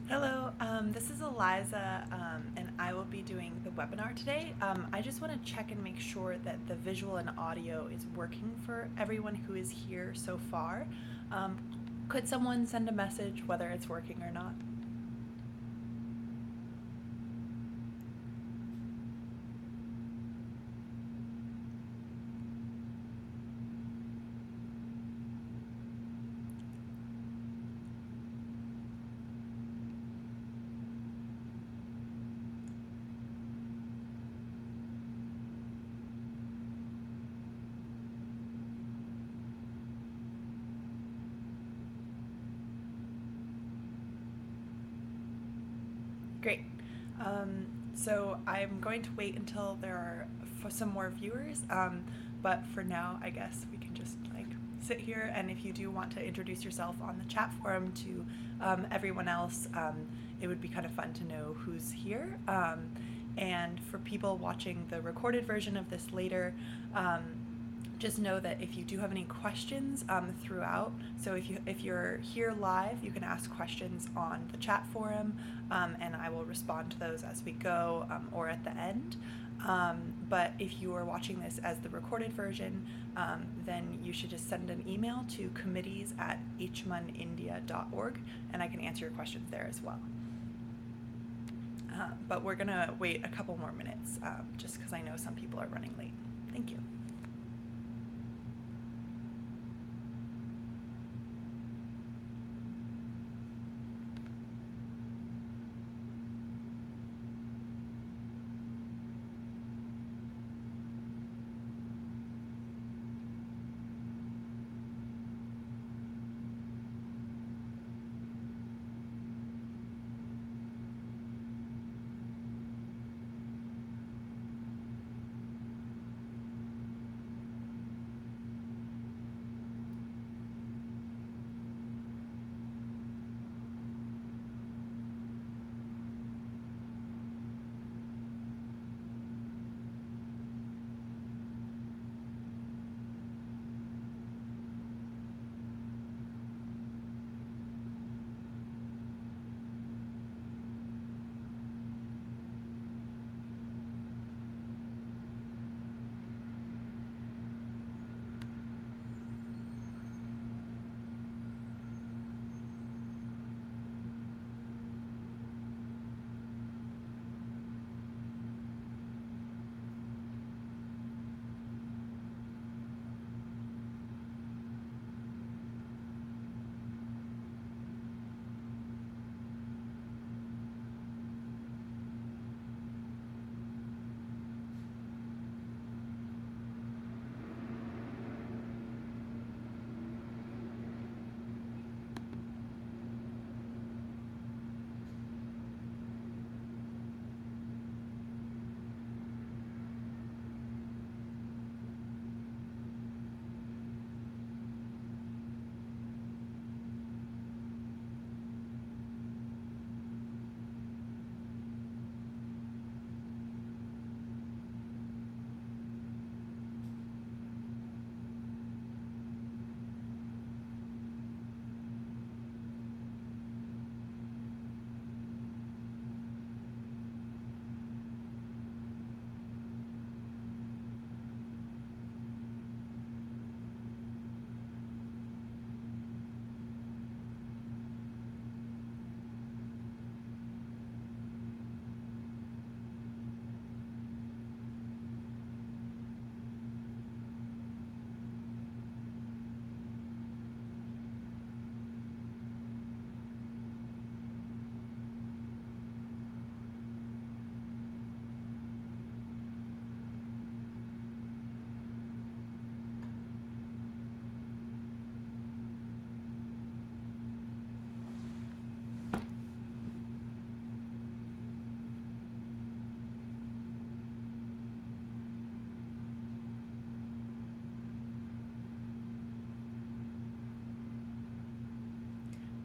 Hello, this is Eliza, and I will be doing the webinar today. I just want to check and make sure that the visual and audio is working for everyone who is here so far. Um, could someone send a message whether it's working or not? Great. So I'm going to wait until there are some more viewers, but for now, I guess we can just sit here. And if you do want to introduce yourself on the chat forum to everyone else, it would be kind of fun to know who's here. And for people watching the recorded version of this later, just know that if you do have any questions throughout, so if you're here live, you can ask questions on the chat forum, and I will respond to those as we go or at the end. But if you are watching this as the recorded version, then you should just send an email to committees@hmunindia.org, and I can answer your questions there as well. But we're going to wait a couple more minutes just because I know some people are running late. Thank you.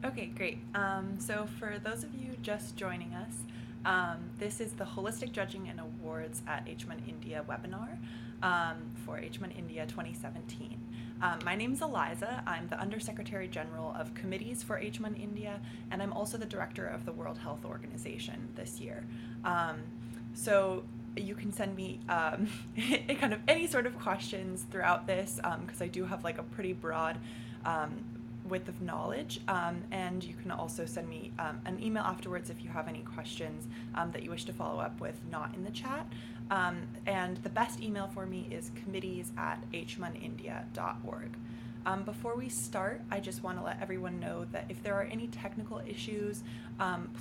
Okay, great. So for those of you just joining us, this is the Holistic Judging and Awards at HMUN India webinar for HMUN India 2017. My name's Eliza. I'm the Undersecretary General of Committees for HMUN India, and I'm also the Director of the World Health Organization this year. So you can send me kind of any sort of questions throughout this, because I do have like a pretty broad width of knowledge, and you can also send me an email afterwards if you have any questions that you wish to follow up with not in the chat. And the best email for me is committees@hmunindia.org. Before we start, I just want to let everyone know that if there are any technical issues,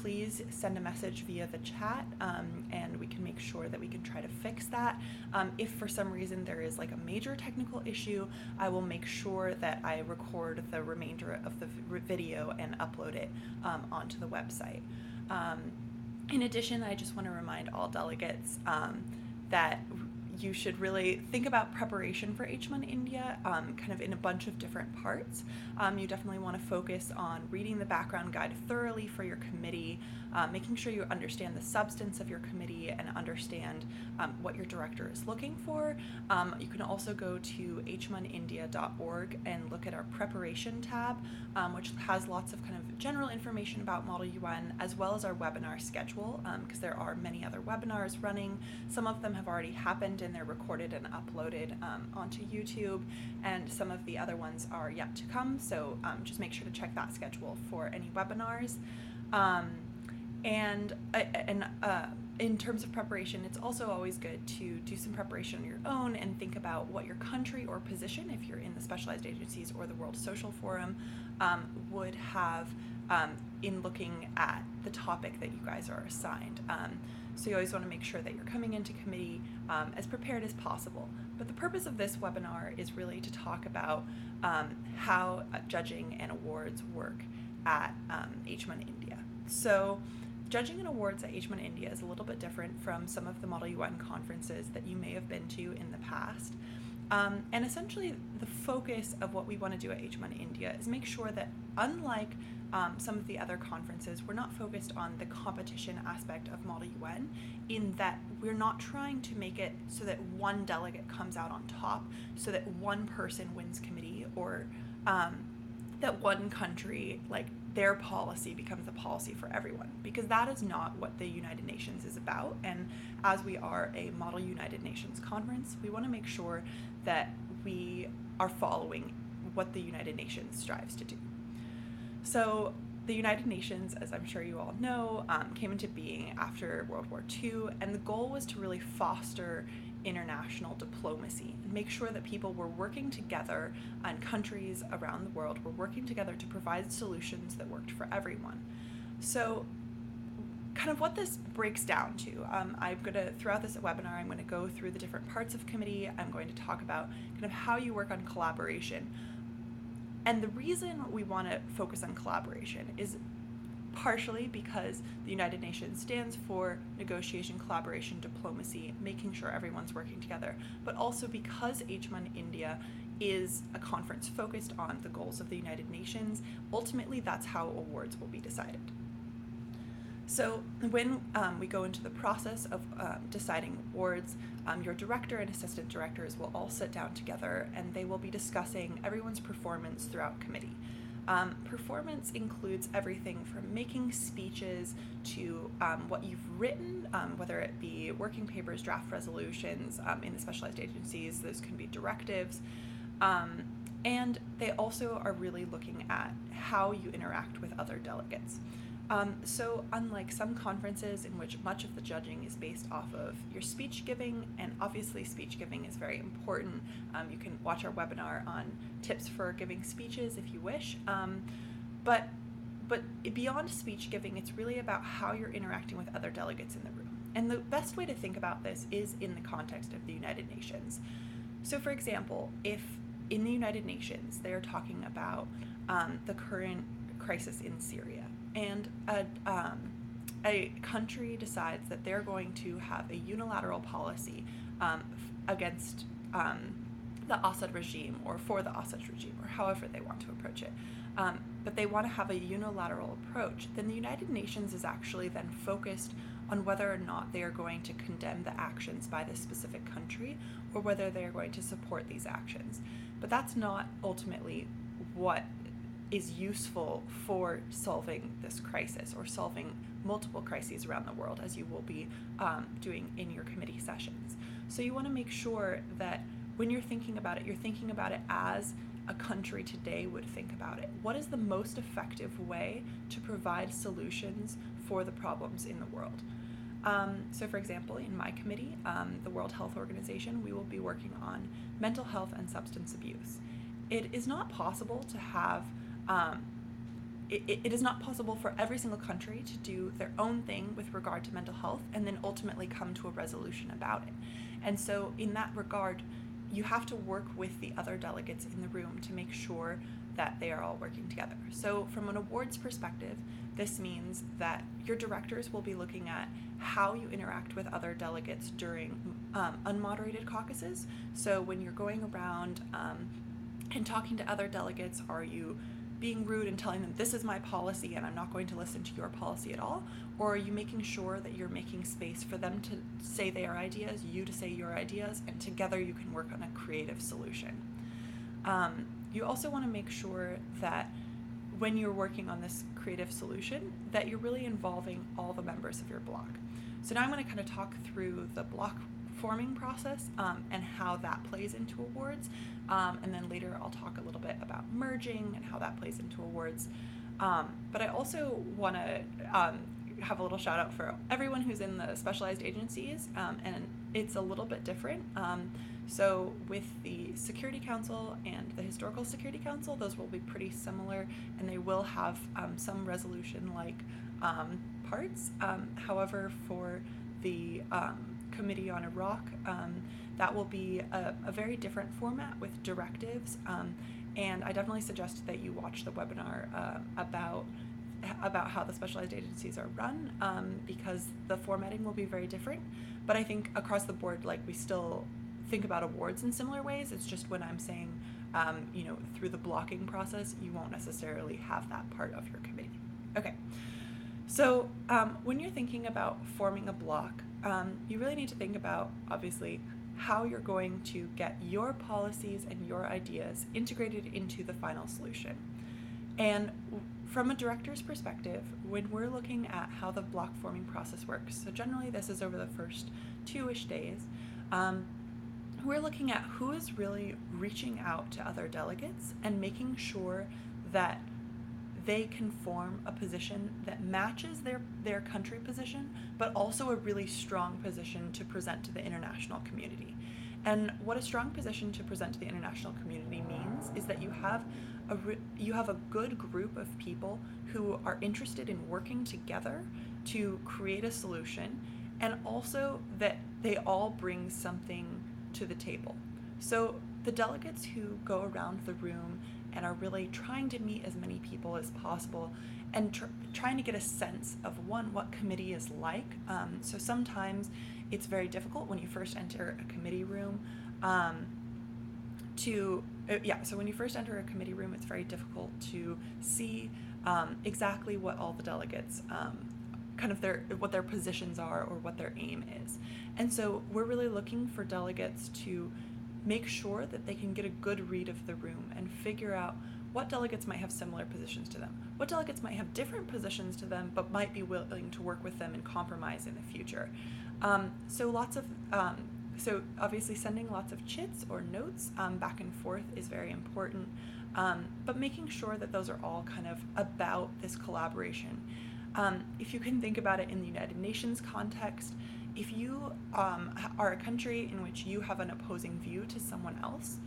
please send a message via the chat, and we can make sure that we can try to fix that. If for some reason there is like a major technical issue, I will make sure that I record the remainder of the video and upload it onto the website. In addition, I just want to remind all delegates that you should really think about preparation for HMUN India kind of in a bunch of different parts. You definitely want to focus on reading the background guide thoroughly for your committee, making sure you understand the substance of your committee and understand what your director is looking for. You can also go to hmunindia.org and look at our preparation tab, which has lots of kind of general information about Model UN, as well as our webinar schedule, because there are many other webinars running. Some of them have already happened and they're recorded and uploaded onto YouTube, and some of the other ones are yet to come, so just make sure to check that schedule for any webinars. In terms of preparation, it's also always good to do some preparation on your own and think about what your country or position, if you're in the specialized agencies or the World Social Forum, would have in looking at the topic that you guys are assigned. So you always want to make sure that you're coming into committee as prepared as possible. But the purpose of this webinar is really to talk about how judging and awards work at HMUN India. So judging and awards at HMUN India is a little bit different from some of the Model UN conferences that you may have been to in the past. And essentially the focus of what we want to do at HMUN India is make sure that, unlike some of the other conferences, we're not focused on the competition aspect of Model UN, in that we're not trying to make it so that one delegate comes out on top, so that one person wins committee, or that one country, like their policy becomes the policy for everyone, because that is not what the United Nations is about. And as we are a Model United Nations conference, we want to make sure that we are following what the United Nations strives to do. So the United Nations, as I'm sure you all know, came into being after World War II, and the goal was to really foster international diplomacy and make sure that people were working together, and countries around the world were working together to provide solutions that worked for everyone. So kind of what this breaks down to, I'm going to, throughout this webinar, I'm going to go through the different parts of committee. I'm going to talk about kind of how you work on collaboration. And the reason we want to focus on collaboration is partially because the United Nations stands for negotiation, collaboration, diplomacy, making sure everyone's working together, but also because HMUN India is a conference focused on the goals of the United Nations. Ultimately, that's how awards will be decided. So when we go into the process of deciding awards, your director and assistant directors will all sit down together, and they will be discussing everyone's performance throughout committee. Performance includes everything from making speeches to what you've written, whether it be working papers, draft resolutions. In the specialized agencies, those can be directives. And they also are really looking at how you interact with other delegates. So unlike some conferences in which much of the judging is based off of your speech giving, and obviously speech giving is very important, you can watch our webinar on tips for giving speeches if you wish, but beyond speech giving, it's really about how you're interacting with other delegates in the room. And the best way to think about this is in the context of the United Nations. So for example, if in the United Nations they're talking about the current crisis in Syria, and a country decides that they're going to have a unilateral policy against the Assad regime, or for the Assad regime, or however they want to approach it, but they want to have a unilateral approach, then the United Nations is actually then focused on whether or not they are going to condemn the actions by this specific country, or whether they are going to support these actions. but that's not ultimately what is useful for solving this crisis or solving multiple crises around the world, as you will be doing in your committee sessions. So you want to make sure that when you're thinking about it, you're thinking about it as a country today would think about it. What is the most effective way to provide solutions for the problems in the world? So for example, in my committee, the World Health Organization, we will be working on mental health and substance abuse. It is not possible to have it is not possible for every single country to do their own thing with regard to mental health and then ultimately come to a resolution about it. And so in that regard, you have to work with the other delegates in the room to make sure that they are all working together. So from an awards perspective, this means that your directors will be looking at how you interact with other delegates during unmoderated caucuses. So when you're going around and talking to other delegates, are you being rude and telling them, this is my policy and I'm not going to listen to your policy at all? Or are you making sure that you're making space for them to say their ideas, you to say your ideas, and together you can work on a creative solution? You also want to make sure that when you're working on this creative solution, that you're really involving all the members of your block. So now I'm going to kind of talk through the block forming process and how that plays into awards. And then later I'll talk a little bit about merging and how that plays into awards. But I also want to have a little shout out for everyone who's in the specialized agencies, and it's a little bit different. So with the Security Council and the Historical Security Council, those will be pretty similar, and they will have some resolution-like parts. However, for the Committee on Iraq, that will be a very different format with directives, and I definitely suggest that you watch the webinar about how the specialized agencies are run, because the formatting will be very different. But I think across the board, like, we still think about awards in similar ways. It's just when I'm saying, through the blocking process, you won't necessarily have that part of your committee. Okay, so when you're thinking about forming a block, you really need to think about, obviously, how you're going to get your policies and your ideas integrated into the final solution. And from a director's perspective, when we're looking at how the block forming process works, so generally this is over the first 2-ish days, we're looking at who is really reaching out to other delegates and making sure that they can form a position that matches their country position, but also a really strong position to present to the international community. And what a strong position to present to the international community means is that you have a good group of people who are interested in working together to create a solution, and also that they all bring something to the table. So the delegates who go around the room and are really trying to meet as many people as possible and trying to get a sense of, one, what committee is like. So sometimes it's very difficult when you first enter a committee room so when you first enter a committee room, it's very difficult to see exactly what all the delegates what their positions are or what their aim is. And so we're really looking for delegates to make sure that they can get a good read of the room and figure out what delegates might have similar positions to them, what delegates might have different positions to them but might be willing to work with them and compromise in the future. So obviously sending lots of chits or notes back and forth is very important, but making sure that those are all kind of about this collaboration. If you can think about it in the United Nations context, if you are a country in which you have an opposing view to someone else,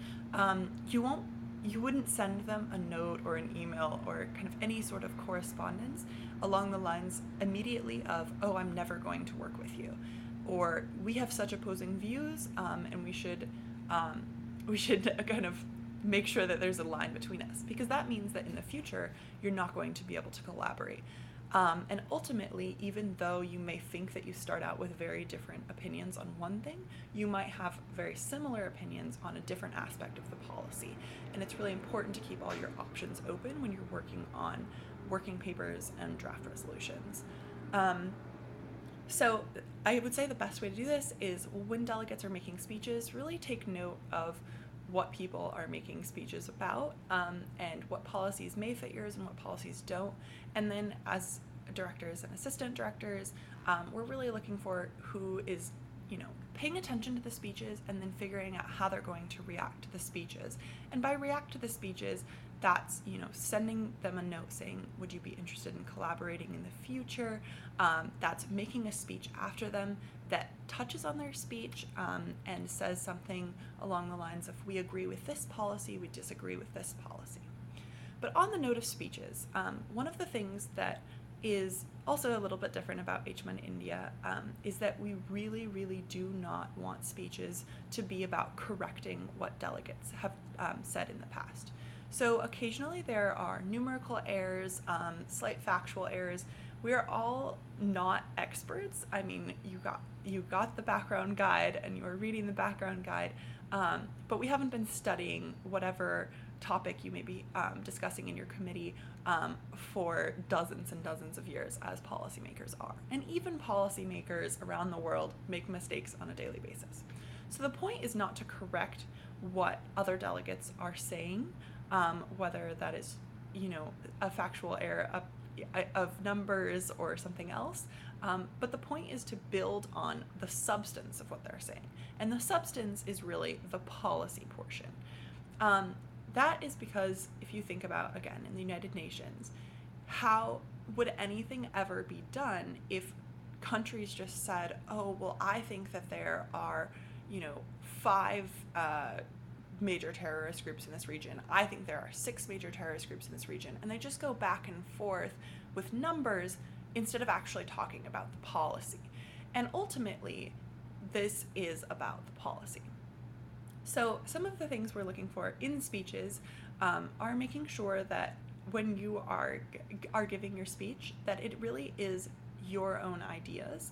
you wouldn't send them a note or an email or kind of any sort of correspondence along the lines immediately of, oh, I'm never going to work with you, or we have such opposing views, and we should kind of make sure that there's a line between us, because that means that in the future you're not going to be able to collaborate. And ultimately, even though you may think that you start out with very different opinions on one thing, you might have very similar opinions on a different aspect of the policy. And it's really important to keep all your options open when you're working on working papers and draft resolutions. So I would say the best way to do this is when delegates are making speeches, really take note of what people are making speeches about, and what policies may fit yours and what policies don't. And then as directors and assistant directors, we're really looking for who is, paying attention to the speeches and then figuring out how they're going to react to the speeches. And by react to the speeches, that's, sending them a note saying, would you be interested in collaborating in the future? That's making a speech after them that touches on their speech, and says something along the lines of, we agree with this policy, we disagree with this policy. But on the note of speeches, one of the things that is also a little bit different about HMUN India is that we really, really do not want speeches to be about correcting what delegates have said in the past. So occasionally there are numerical errors, slight factual errors. We are all not experts. I mean, you got the background guide and you are reading the background guide, but we haven't been studying whatever topic you may be discussing in your committee for dozens and dozens of years, as policymakers are. And even policymakers around the world make mistakes on a daily basis. So the point is not to correct what other delegates are saying, whether that is, a factual error of numbers or something else, but the point is to build on the substance of what they're saying. And the substance is really the policy portion. That is because if you think about, again, in the United Nations, how would anything ever be done if countries just said, oh, well, I think that there are, 5 major terrorist groups in this region. I think there are 6 major terrorist groups in this region. And they just go back and forth with numbers instead of actually talking about the policy. And ultimately, this is about the policy. So some of the things we're looking for in speeches are making sure that when you are giving your speech, that it really is your own ideas.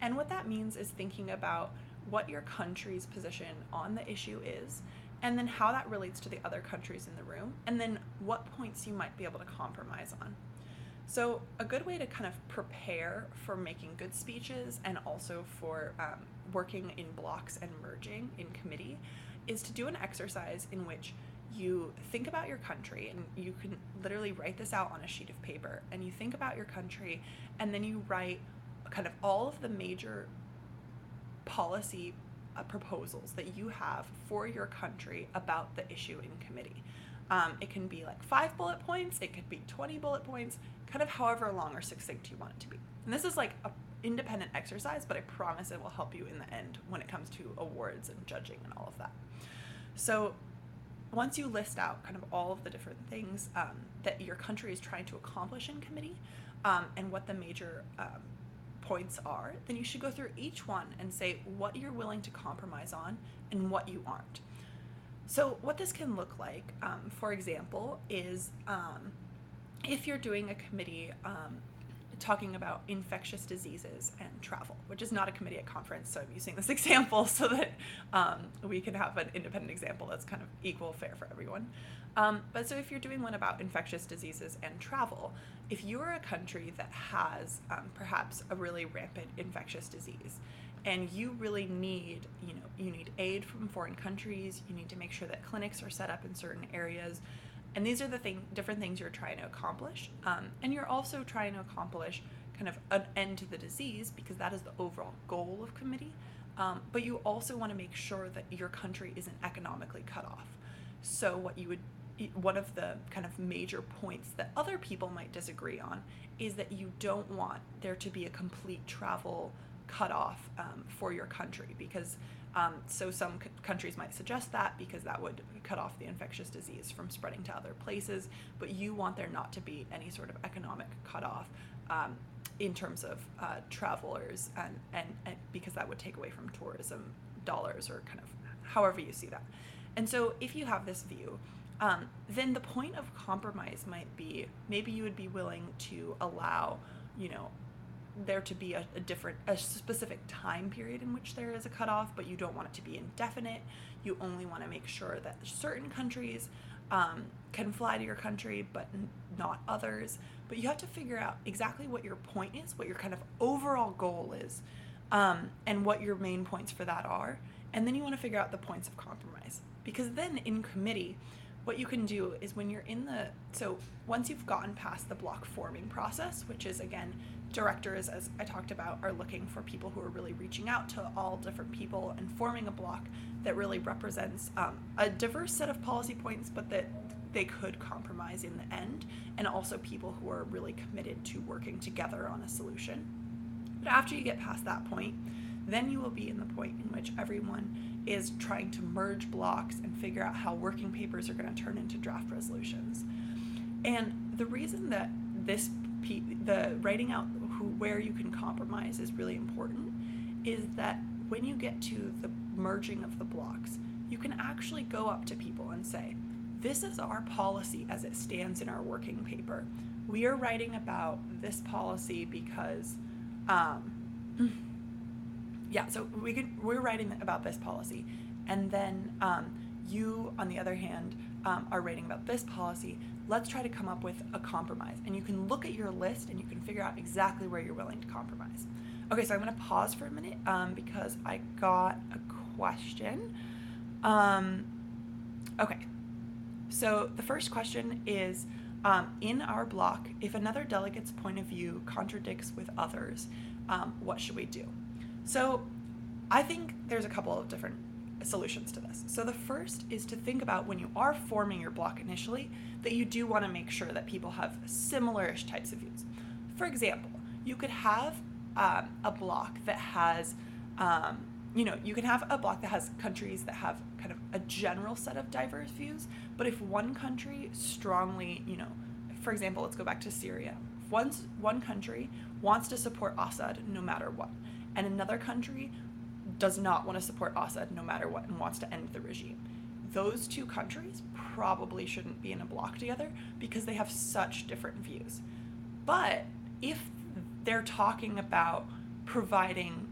And what that means is thinking about what your country's position on the issue is, and then how that relates to the other countries in the room, and then what points you might be able to compromise on. So a good way to kind of prepare for making good speeches and also for working in blocks and merging in committee is to do an exercise in which you think about your country, and you can literally write this out on a sheet of paper, and you think about your country, and then you write kind of all of the major policy proposals that you have for your country about the issue in committee. It can be like 5 bullet points, it could be 20 bullet points, kind of however long or succinct you want it to be. And this is like an independent exercise, but I promise it will help you in the end when it comes to awards and judging and all of that. So once you list out kind of all of the different things that your country is trying to accomplish in committee, and what the major points are, then you should go through each one and say what you're willing to compromise on and what you aren't. So what this can look like, for example, is if you're doing a committee talking about infectious diseases and travel, which is not a committee at conference, so I'm using this example so that we can have an independent example that's kind of equal fair for everyone. But so if you're doing one about infectious diseases and travel, if you're a country that has perhaps a really rampant infectious disease, and you really need, you need aid from foreign countries, you need to make sure that clinics are set up in certain areas, and these are the different things you're trying to accomplish. And you're also trying to accomplish kind of an end to the disease, because that is the overall goal of committee. But you also want to make sure that your country isn't economically cut off. So one of the kind of major points that other people might disagree on is that you don't want there to be a complete travel cutoff for your country, because so some countries might suggest that because that would cut off the infectious disease from spreading to other places, but you want there not to be any sort of economic cutoff in terms of travelers, and because that would take away from tourism dollars, or kind of however you see that. And so if you have this view, then the point of compromise might be, maybe you would be willing to allow, there to be a specific time period in which there is a cutoff, but you don't want it to be indefinite. You only want to make sure that certain countries can fly to your country, but not others. But you have to figure out exactly what your point is, what your kind of overall goal is, and what your main points for that are. And then you want to figure out the points of compromise. Because then in committee, what you can do is when you're so once you've gotten past the block forming process, which is, again, directors, as I talked about, are looking for people who are really reaching out to all different people and forming a block that really represents a diverse set of policy points, but that they could compromise in the end, and also people who are really committed to working together on a solution. But after you get past that point, then you will be in the point in which everyone is trying to merge blocks and figure out how working papers are going to turn into draft resolutions. And the reason that the writing out where you can compromise is really important is that when you get to the merging of the blocks, you can actually go up to people and say, this is our policy as it stands in our working paper. We are writing about this policy because so we're writing about this policy, and then you, on the other hand, are writing about this policy. Let's try to come up with a compromise. And you can look at your list and you can figure out exactly where you're willing to compromise. Okay, so I'm going to pause for a minute because I got a question. Okay, so the first question is, in our block, if another delegate's point of view contradicts with others, what should we do? So I think there's a couple of different solutions to this. So the first is to think about, when you are forming your block initially, that you do want to make sure that people have similar-ish types of views. For example, you could have a block that has, you can have a block that has countries that have kind of a general set of diverse views, but if one country strongly, for example, let's go back to Syria. If one country wants to support Assad no matter what, and another country does not want to support Assad no matter what and wants to end the regime, those two countries probably shouldn't be in a block together because they have such different views. But if they're talking about providing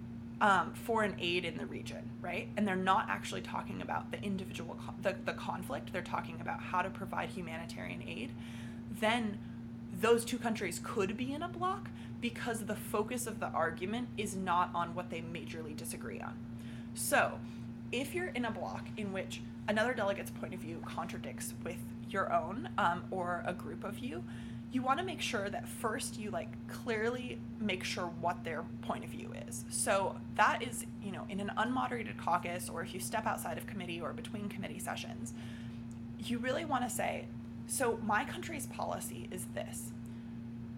foreign aid in the region, right, and they're not actually talking about the individual the conflict, they're talking about how to provide humanitarian aid, then those two countries could be in a block because the focus of the argument is not on what they majorly disagree on. So if you're in a block in which another delegate's point of view contradicts with your own or a group of you want to make sure that first you clearly make sure what their point of view is. So that is, in an unmoderated caucus, or if you step outside of committee or between committee sessions, you really want to say, so my country's policy is this.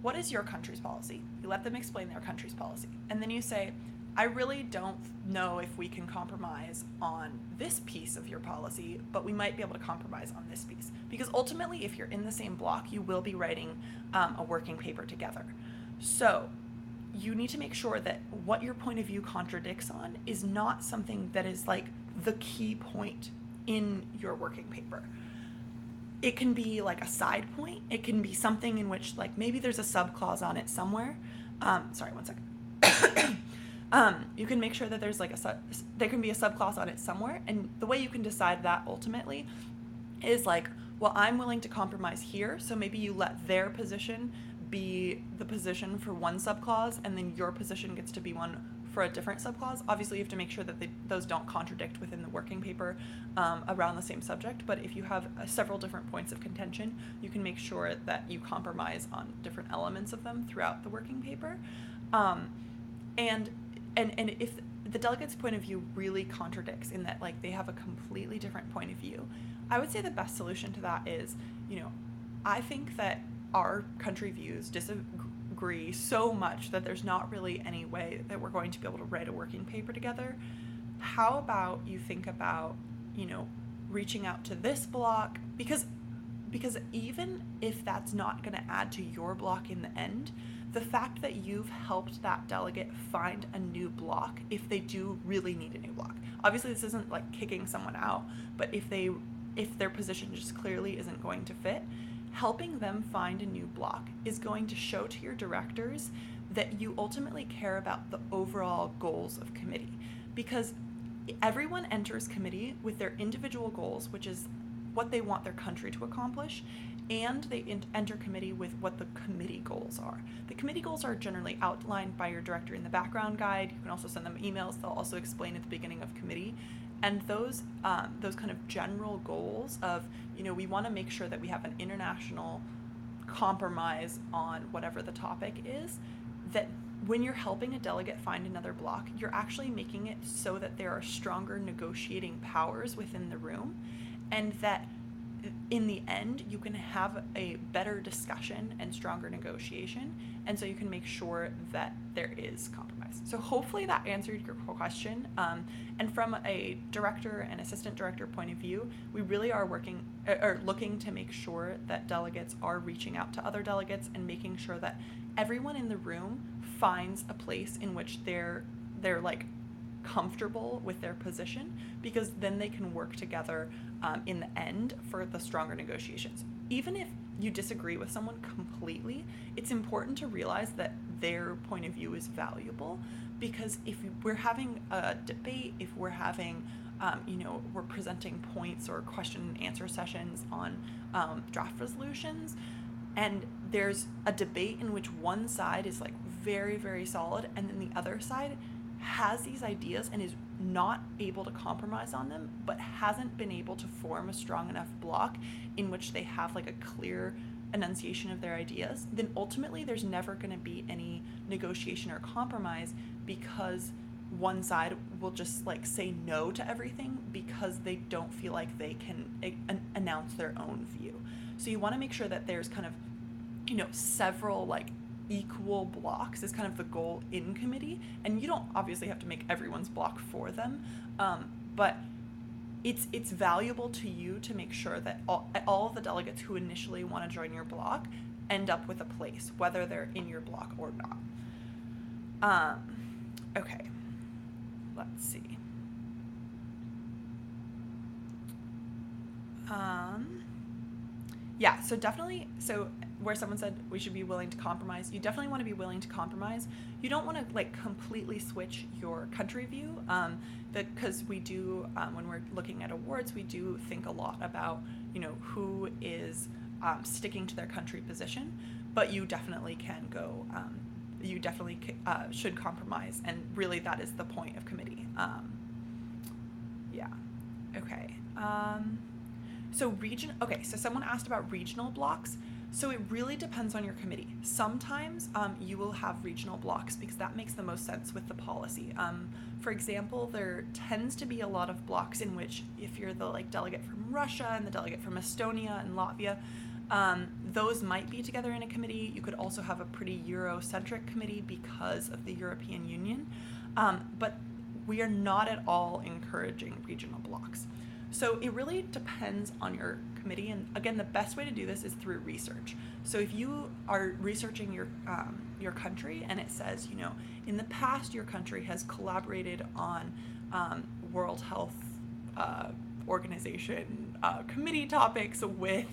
What is your country's policy? You let them explain their country's policy. And then you say, I really don't know if we can compromise on this piece of your policy, but we might be able to compromise on this piece. Because ultimately, if you're in the same block, you will be writing a working paper together. So you need to make sure that what your point of view contradicts on is not something that is the key point in your working paper. It can be a side point. It can be something in which maybe there's a subclause on it somewhere. Sorry, one second. You can make sure that there's there can be a subclause on it somewhere, and the way you can decide that ultimately is well, I'm willing to compromise here, so maybe you let their position be the position for one subclause, and then your position gets to be one for a different subclause. Obviously, you have to make sure that those don't contradict within the working paper around the same subject, but if you have several different points of contention, you can make sure that you compromise on different elements of them throughout the working paper. And if the delegate's point of view really contradicts in that they have a completely different point of view, I would say the best solution to that is, I think that our country views disagree so much that there's not really any way that we're going to be able to write a working paper together. How about you think about, reaching out to this block, because even if that's not going to add to your block in the end, the fact that you've helped that delegate find a new block, if they do really need a new block. Obviously, this isn't kicking someone out, but if their position just clearly isn't going to fit, helping them find a new block is going to show to your directors that you ultimately care about the overall goals of committee. Because everyone enters committee with their individual goals, which is what they want their country to accomplish, and they enter committee with what the committee goals are. The committee goals are generally outlined by your director in the background guide. You can also send them emails. They'll also explain at the beginning of committee. And those kind of general goals of, we want to make sure that we have an international compromise on whatever the topic is, that when you're helping a delegate find another block, you're actually making it so that there are stronger negotiating powers within the room, and that in the end you can have a better discussion and stronger negotiation, and so you can make sure that there is compromise. So hopefully that answered your question. And from a director and assistant director point of view, we really are looking to make sure that delegates are reaching out to other delegates and making sure that everyone in the room finds a place in which they're like comfortable with their position, because then they can work together in the end for the stronger negotiations. Even if you disagree with someone completely, it's important to realize that their point of view is valuable, because if we're having a debate, if we're having we're presenting points or question and answer sessions on draft resolutions, and there's a debate in which one side is like very, very solid, and then the other side has these ideas and is not able to compromise on them, but hasn't been able to form a strong enough block in which they have like a clear enunciation of their ideas, then ultimately there's never going to be any negotiation or compromise, because one side will just like say no to everything because they don't feel like they can announce their own view. So you want to make sure that there's kind of, several like equal blocks is kind of the goal in committee, and you don't obviously have to make everyone's block for them, but it's valuable to you to make sure that all of the delegates who initially want to join your block end up with a place, whether they're in your block or not. Okay, let's see. Yeah, so definitely, where someone said we should be willing to compromise, you definitely want to be willing to compromise. You don't want to like completely switch your country view, because we do, when we're looking at awards, we do think a lot about, who is sticking to their country position, but you definitely can go, you definitely should compromise, and really that is the point of committee. Yeah, okay. So someone asked about regional blocks. So it really depends on your committee. Sometimes you will have regional blocks because that makes the most sense with the policy. For example, there tends to be a lot of blocks in which, if you're the like delegate from Russia and the delegate from Estonia and Latvia, those might be together in a committee. You could also have a pretty Eurocentric committee because of the European Union, but we are not at all encouraging regional blocks. So it really depends on your committee, and again, the best way to do this is through research. So if you are researching your country, and it says, in the past your country has collaborated on World Health Organization committee topics with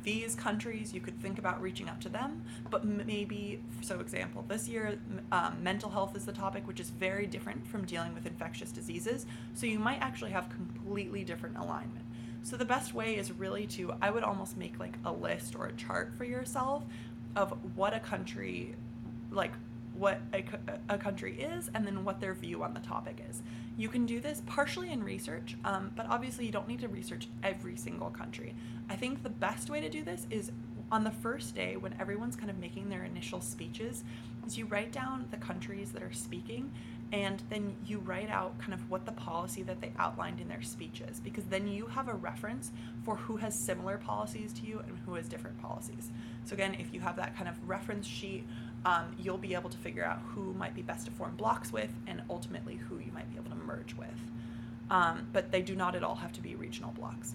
these countries, you could think about reaching out to them. But maybe, so example, this year mental health is the topic, which is very different from dealing with infectious diseases, so you might actually have completely different alignment. So the best way is really I would almost make like a list or a chart for yourself of what a country, like what a country is, and then what their view on the topic is. You can do this partially in research, but obviously you don't need to research every single country. I think the best way to do this is on the first day, when everyone's kind of making their initial speeches, is you write down the countries that are speaking, and then you write out kind of what the policy that they outlined in their speech is, because then you have a reference for who has similar policies to you and who has different policies. So again, if you have that kind of reference sheet, you'll be able to figure out who might be best to form blocks with, and ultimately who you might be able to merge with. But they do not at all have to be regional blocks.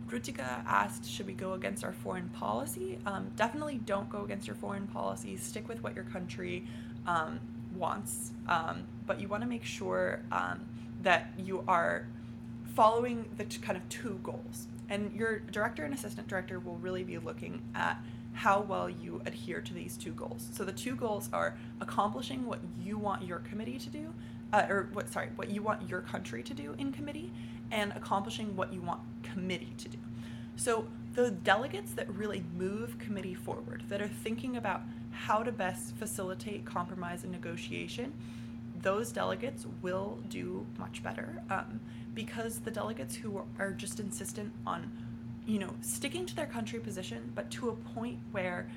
Rutika asked, should we go against our foreign policy? Definitely don't go against your foreign policy. Stick with what your country wants, but you want to make sure that you are following the kind of two goals. And your director and assistant director will really be looking at how well you adhere to these two goals. So the two goals are accomplishing what you want your committee to do, what you want your country to do in committee, and accomplishing what you want committee to do. So the delegates that really move committee forward, that are thinking about how to best facilitate compromise and negotiation, those delegates will do much better, because the delegates who are just insistent on, sticking to their country position, but to a point where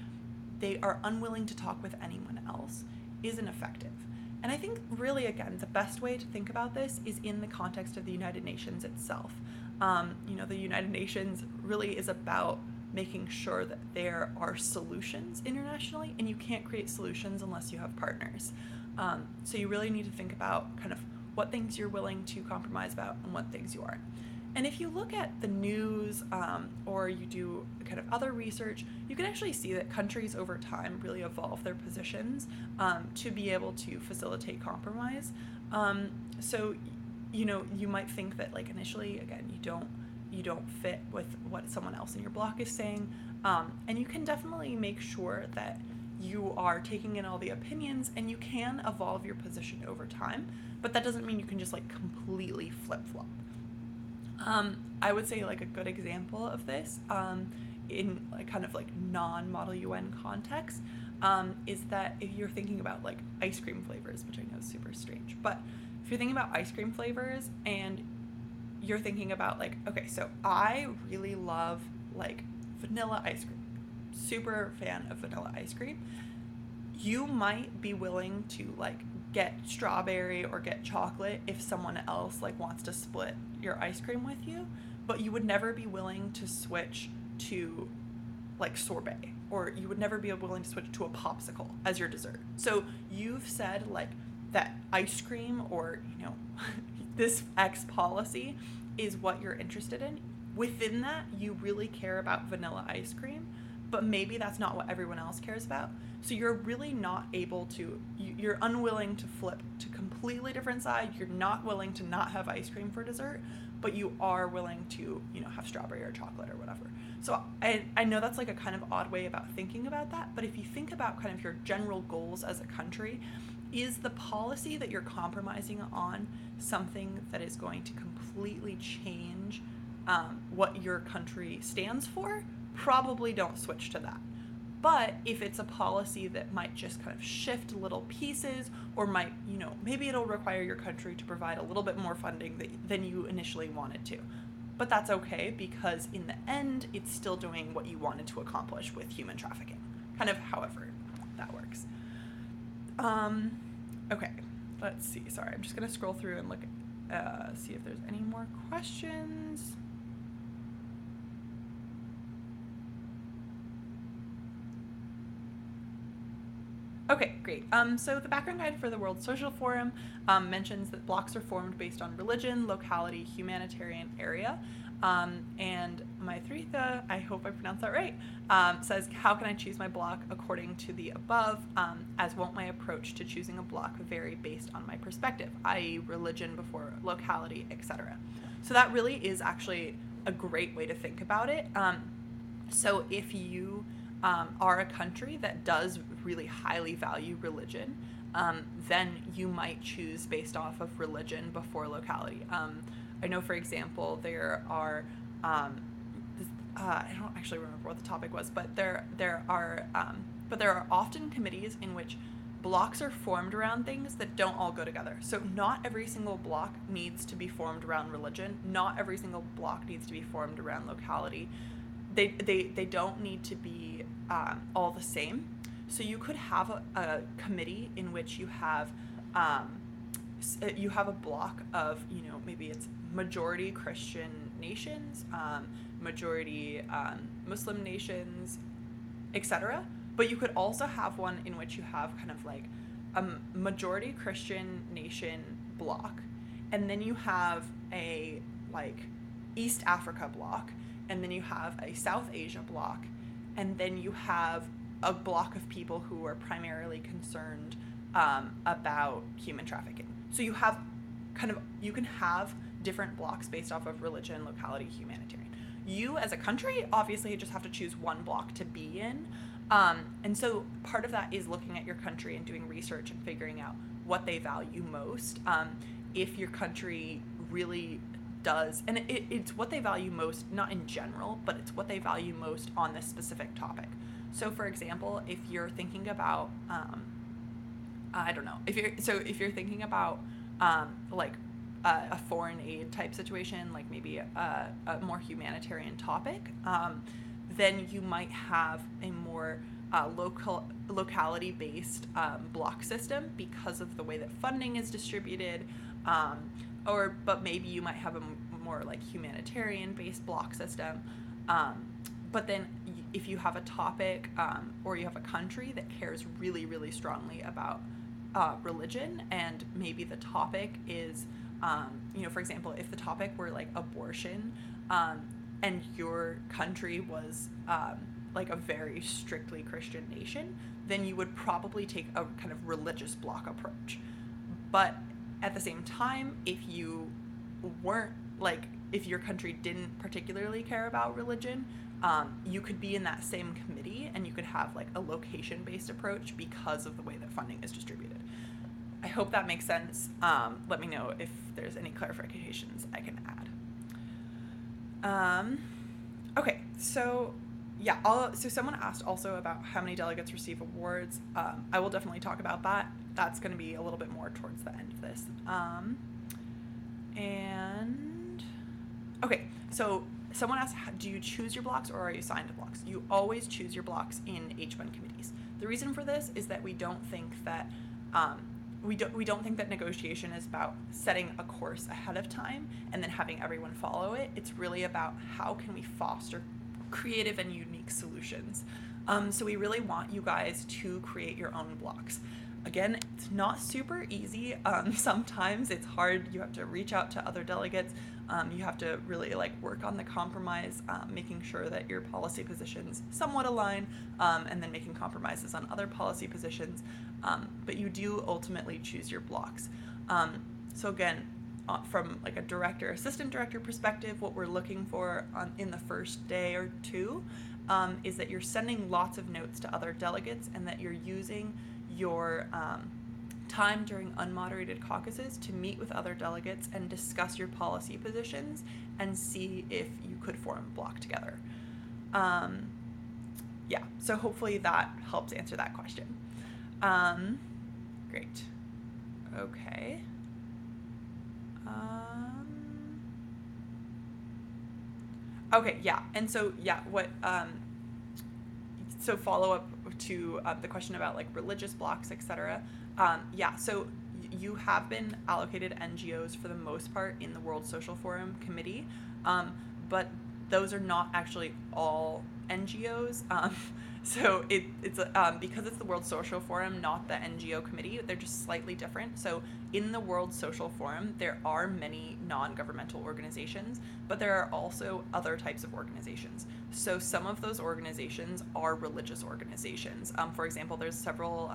they are unwilling to talk with anyone else, isn't effective. And I think really, again, the best way to think about this is in the context of the United Nations itself. The United Nations really is about making sure that there are solutions internationally, and you can't create solutions unless you have partners. So you really need to think about kind of what things you're willing to compromise about and what things you aren't. And if you look at the news, or you do kind of other research, you can actually see that countries over time really evolve their positions to be able to facilitate compromise. So, you might think that, like, initially, again, you don't fit with what someone else in your block is saying, and you can definitely make sure that you are taking in all the opinions, and you can evolve your position over time, but that doesn't mean you can just, like, completely flip-flop. I would say, like, a good example of this, in, like, kind of, like, non-Model UN context, is that if you're thinking about, like, ice cream flavors, which I know is super strange, but if you're thinking about ice cream flavors and you're thinking about, like, okay, so I really love, like, vanilla ice cream, super fan of vanilla ice cream, you might be willing to, like, get strawberry or get chocolate if someone else, like, wants to split your ice cream with you, but you would never be willing to switch to, like, sorbet, or you would never be willing to switch to a popsicle as your dessert. So you've said, like, that ice cream, or, this X policy is what you're interested in. Within that, you really care about vanilla ice cream, but maybe that's not what everyone else cares about. So you're really not able to, you're unwilling to flip to completely different side. You're not willing to not have ice cream for dessert, but you are willing to, have strawberry or chocolate or whatever. So I know that's, like, a kind of odd way about thinking about that, but if you think about kind of your general goals as a country, is the policy that you're compromising on something that is going to completely change what your country stands for? Probably don't switch to that. But if it's a policy that might just kind of shift little pieces, or might, maybe it'll require your country to provide a little bit more funding than you initially wanted to. But that's okay, because in the end, it's still doing what you wanted to accomplish with human trafficking. Kind of however that works. Okay, let's see. Sorry, I'm just going to scroll through and look, see if there's any more questions. Okay, great. So the background guide for the World Social Forum mentions that blocks are formed based on religion, locality, humanitarian area. And Maitritha, I hope I pronounced that right, says, how can I choose my block according to the above, as won't my approach to choosing a block vary based on my perspective, i.e. religion before locality, etc. So that really is actually a great way to think about it. So if you are a country that does really highly value religion, then you might choose based off of religion before locality. I know, for example, there are, I don't actually remember what the topic was, but there are often committees in which blocks are formed around things that don't all go together. So not every single block needs to be formed around religion. Not every single block needs to be formed around locality. They don't need to be all the same. So you could have a committee in which you have a block of, maybe it's majority Christian nations, majority Muslim nations, etc. But you could also have one in which you have kind of like a majority Christian nation block, and then you have a, like, East Africa block, and then you have a South Asia block, and then you have a block of people who are primarily concerned about human trafficking. So you can have different blocks based off of religion, locality, humanitarian. You as a country obviously just have to choose one block to be in. And so part of that is looking at your country and doing research and figuring out what they value most. If your country really does, and it's what they value most, not in general, but it's what they value most on this specific topic. So for example, if you're thinking about I don't know, if you're thinking about like a foreign aid type situation, like maybe a more humanitarian topic, then you might have a more locality based block system because of the way that funding is distributed, but maybe you might have a more like humanitarian based block system. But then if you have a topic or you have a country that cares really, really strongly about religion, and maybe the topic is, for example, if the topic were like abortion, and your country was like a very strictly Christian nation, then you would probably take a kind of religious block approach. But at the same time, if you weren't like, if your country didn't particularly care about religion, you could be in that same committee and you could have like a location-based approach because of the way that funding is distributed. I hope that makes sense. Let me know if there's any clarifications I can add. Okay, so yeah, so someone asked also about how many delegates receive awards. I will definitely talk about that. That's going to be a little bit more towards the end of this. And okay, so someone asked, do you choose your blocks or are you assigned to blocks? You always choose your blocks in HMUN committees. The reason for this is that we don't think that we don't think that negotiation is about setting a course ahead of time and then having everyone follow it. It's really about how can we foster creative and unique solutions. So we really want you guys to create your own blocks. Again, it's not super easy. Sometimes it's hard. You have to reach out to other delegates. You have to really like work on the compromise, making sure that your policy positions somewhat align, and then making compromises on other policy positions. But you do ultimately choose your blocks. So again, from like a director, assistant director perspective, what we're looking for in the first day or two is that you're sending lots of notes to other delegates and that you're using your time during unmoderated caucuses to meet with other delegates and discuss your policy positions and see if you could form a block together. Yeah, so hopefully that helps answer that question. Great. Okay. Okay, yeah, and so, yeah, so follow up to the question about like religious blocks, etc. Yeah, so you have been allocated NGOs for the most part in the World Social Forum Committee, but those are not actually all NGOs. So it's because it's the World Social Forum, not the NGO committee, they're just slightly different. So in the World Social Forum, there are many non-governmental organizations, but there are also other types of organizations. So some of those organizations are religious organizations. For example, there's several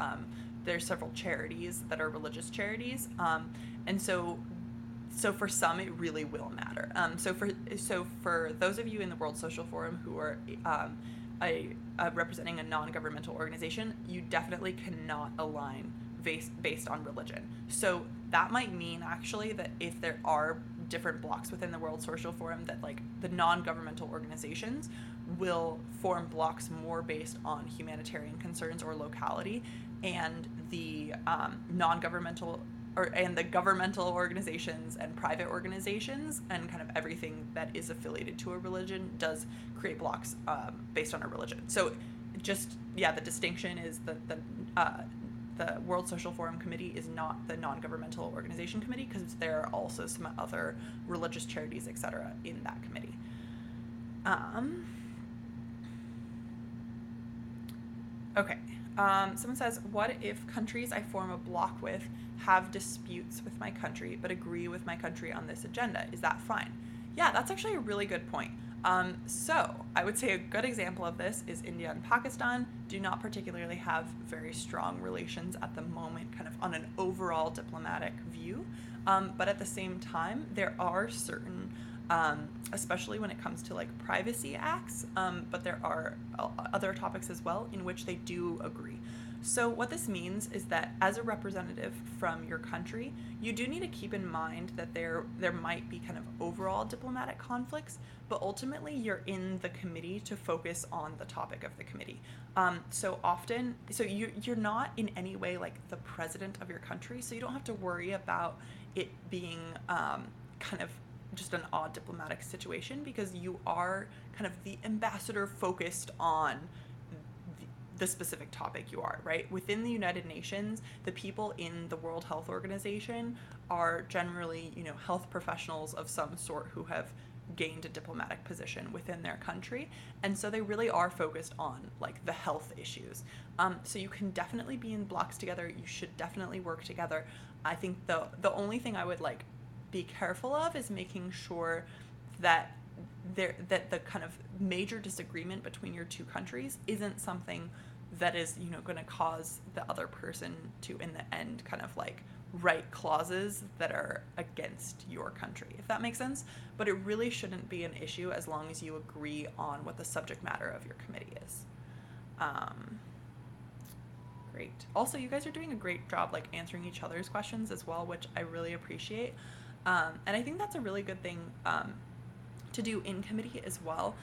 charities that are religious charities, and so for some it really will matter. So for those of you in the World Social Forum who are representing a non-governmental organization, you definitely cannot align based on religion. So that might mean actually that if there are different blocks within the World Social Forum, that like the non-governmental organizations will form blocks more based on humanitarian concerns or locality, and the non-governmental and the governmental organizations and private organizations and kind of everything that is affiliated to a religion does create blocks based on a religion. So just, yeah, the distinction is that the World Social Forum Committee is not the non-governmental organization committee, because there are also some other religious charities, etc., in that committee. Okay. Someone says, what if countries I form a bloc with have disputes with my country but agree with my country on this agenda? Is that fine? Yeah, that's actually a really good point. So I would say a good example of this is India and Pakistan do not particularly have very strong relations at the moment, kind of on an overall diplomatic view. But at the same time, there are certain, especially when it comes to like privacy acts, but there are other topics as well in which they do agree. So what this means is that as a representative from your country, you do need to keep in mind that there might be kind of overall diplomatic conflicts, but ultimately you're in the committee to focus on the topic of the committee. You're not in any way like the president of your country, so you don't have to worry about it being kind of just an odd diplomatic situation, because you are kind of the ambassador focused on the specific topic you are, right? Within the United Nations, the people in the World Health Organization are generally, health professionals of some sort who have gained a diplomatic position within their country. And so they really are focused on like the health issues. So you can definitely be in blocks together. You should definitely work together. I think the only thing I would like be careful of is making sure that the kind of major disagreement between your two countries isn't something that is going to cause the other person to in the end kind of like write clauses that are against your country, if that makes sense. But it really shouldn't be an issue as long as you agree on what the subject matter of your committee is. Great. Also, you guys are doing a great job like answering each other's questions as well, which I really appreciate. And I think that's a really good thing to do in committee as well.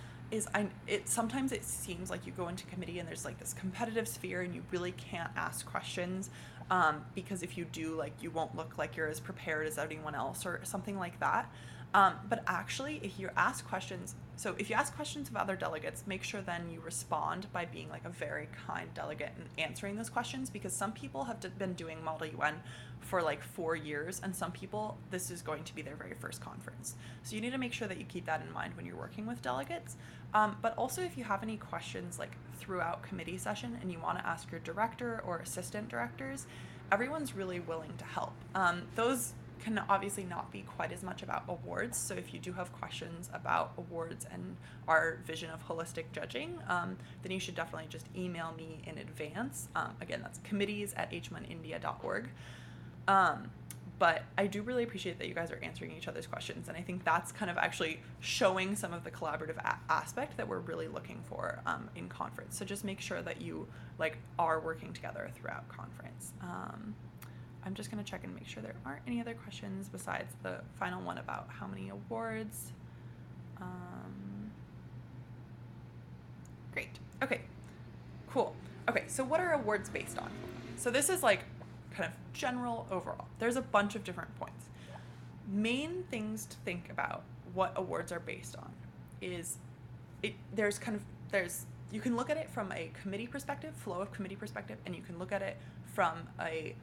Sometimes it seems like you go into committee and there's like this competitive sphere and you really can't ask questions because if you do, like, you won't look like you're as prepared as anyone else or something like that. But actually, if you ask questions of other delegates, make sure then you respond by being like a very kind delegate and answering those questions, because some people have been doing Model UN for like 4 years, and some people, this is going to be their very first conference. So you need to make sure that you keep that in mind when you're working with delegates. But also, if you have any questions like throughout committee session and you want to ask your director or assistant directors, everyone's really willing to help. Those can obviously not be quite as much about awards. So if you do have questions about awards and our vision of holistic judging, then you should definitely just email me in advance. Again, that's committees@hmunindia.org. But I do really appreciate that you guys are answering each other's questions. And I think that's kind of actually showing some of the collaborative aspect that we're really looking for in conference. So just make sure that you like are working together throughout conference. I'm just going to check and make sure there aren't any other questions besides the final one about how many awards. Great. Okay, cool. Okay, so what are awards based on? So this is like kind of general overall. There's a bunch of different points. Main things to think about what awards are based on is you can look at it from a committee perspective, flow of committee perspective, and you can look at it from a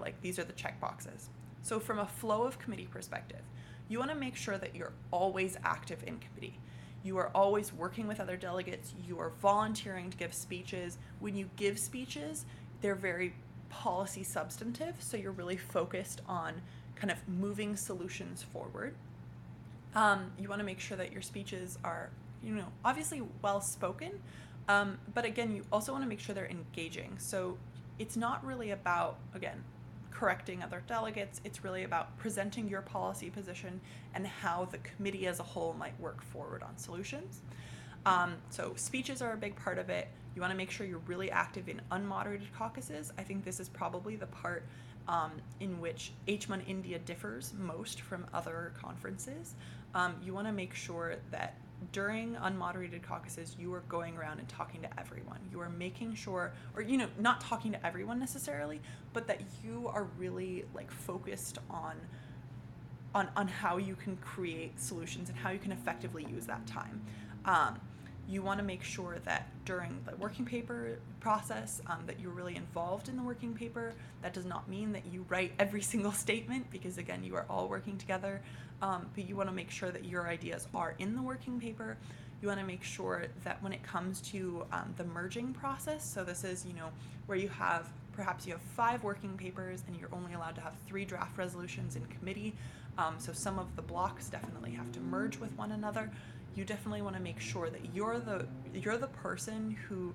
like these are the check boxes. So from a flow of committee perspective, you want to make sure that you're always active in committee. You are always working with other delegates. You are volunteering to give speeches. When you give speeches, they're very policy substantive, so you're really focused on kind of moving solutions forward. You want to make sure that your speeches are, obviously well spoken, but again, you also want to make sure they're engaging. So it's not really about, again, correcting other delegates. It's really about presenting your policy position and how the committee as a whole might work forward on solutions. So speeches are a big part of it. You want to make sure you're really active in unmoderated caucuses. I think this is probably the part in which HMUN India differs most from other conferences. You want to make sure that during unmoderated caucuses, you are going around and talking to everyone. You are making sure, or, not talking to everyone necessarily, but that you are really like focused on how you can create solutions and how you can effectively use that time. You want to make sure that during the working paper process that you're really involved in the working paper. That does not mean that you write every single statement, because again, you are all working together, but you want to make sure that your ideas are in the working paper. You want to make sure that when it comes to the merging process, so this is, where you have, perhaps you have 5 working papers and you're only allowed to have 3 draft resolutions in committee, so some of the blocks definitely have to merge with one another. You definitely want to make sure that you're the person who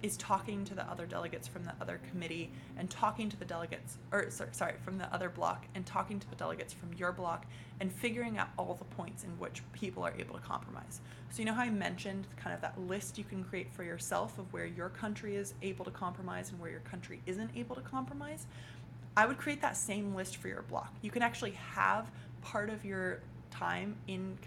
is talking to the other delegates from the other committee and talking to the delegates, or from the other block and talking to the delegates from your block and figuring out all the points in which people are able to compromise. So you know how I mentioned kind of that list you can create for yourself of where your country is able to compromise and where your country isn't able to compromise? I would create that same list for your block. You can actually have part of your time in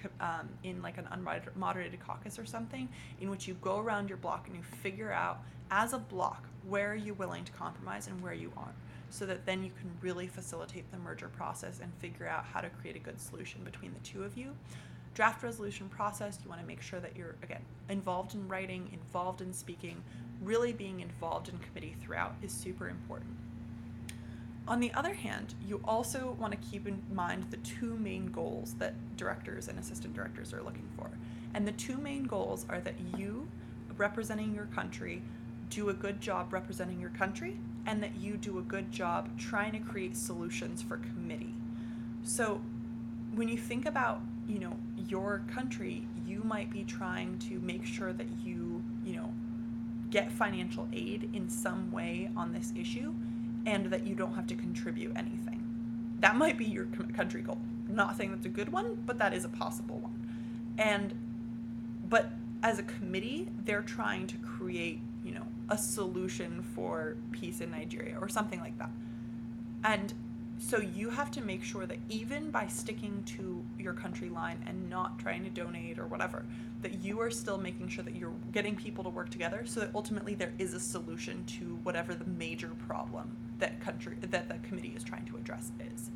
like an unmoderated caucus or something in which you go around your block and you figure out as a block where are you willing to compromise and where you aren't, so that then you can really facilitate the merger process and figure out how to create a good solution between the two of you. Draft resolution process, you want to make sure that you're, again, involved in writing, involved in speaking, really being involved in committee throughout is super important. On the other hand, you also want to keep in mind the two main goals that directors and assistant directors are looking for. And the two main goals are that you, representing your country, do a good job representing your country, and that you do a good job trying to create solutions for committee. So when you think about, your country, you might be trying to make sure that you get financial aid in some way on this issue, and that you don't have to contribute anything. That might be your country goal. I'm not saying that's a good one, but that is a possible one. But as a committee, they're trying to create, a solution for peace in Nigeria or something like that. And so you have to make sure that even by sticking to your country line and not trying to donate or whatever, that you are still making sure that you're getting people to work together so that ultimately there is a solution to whatever the major problem that the committee is trying to address is.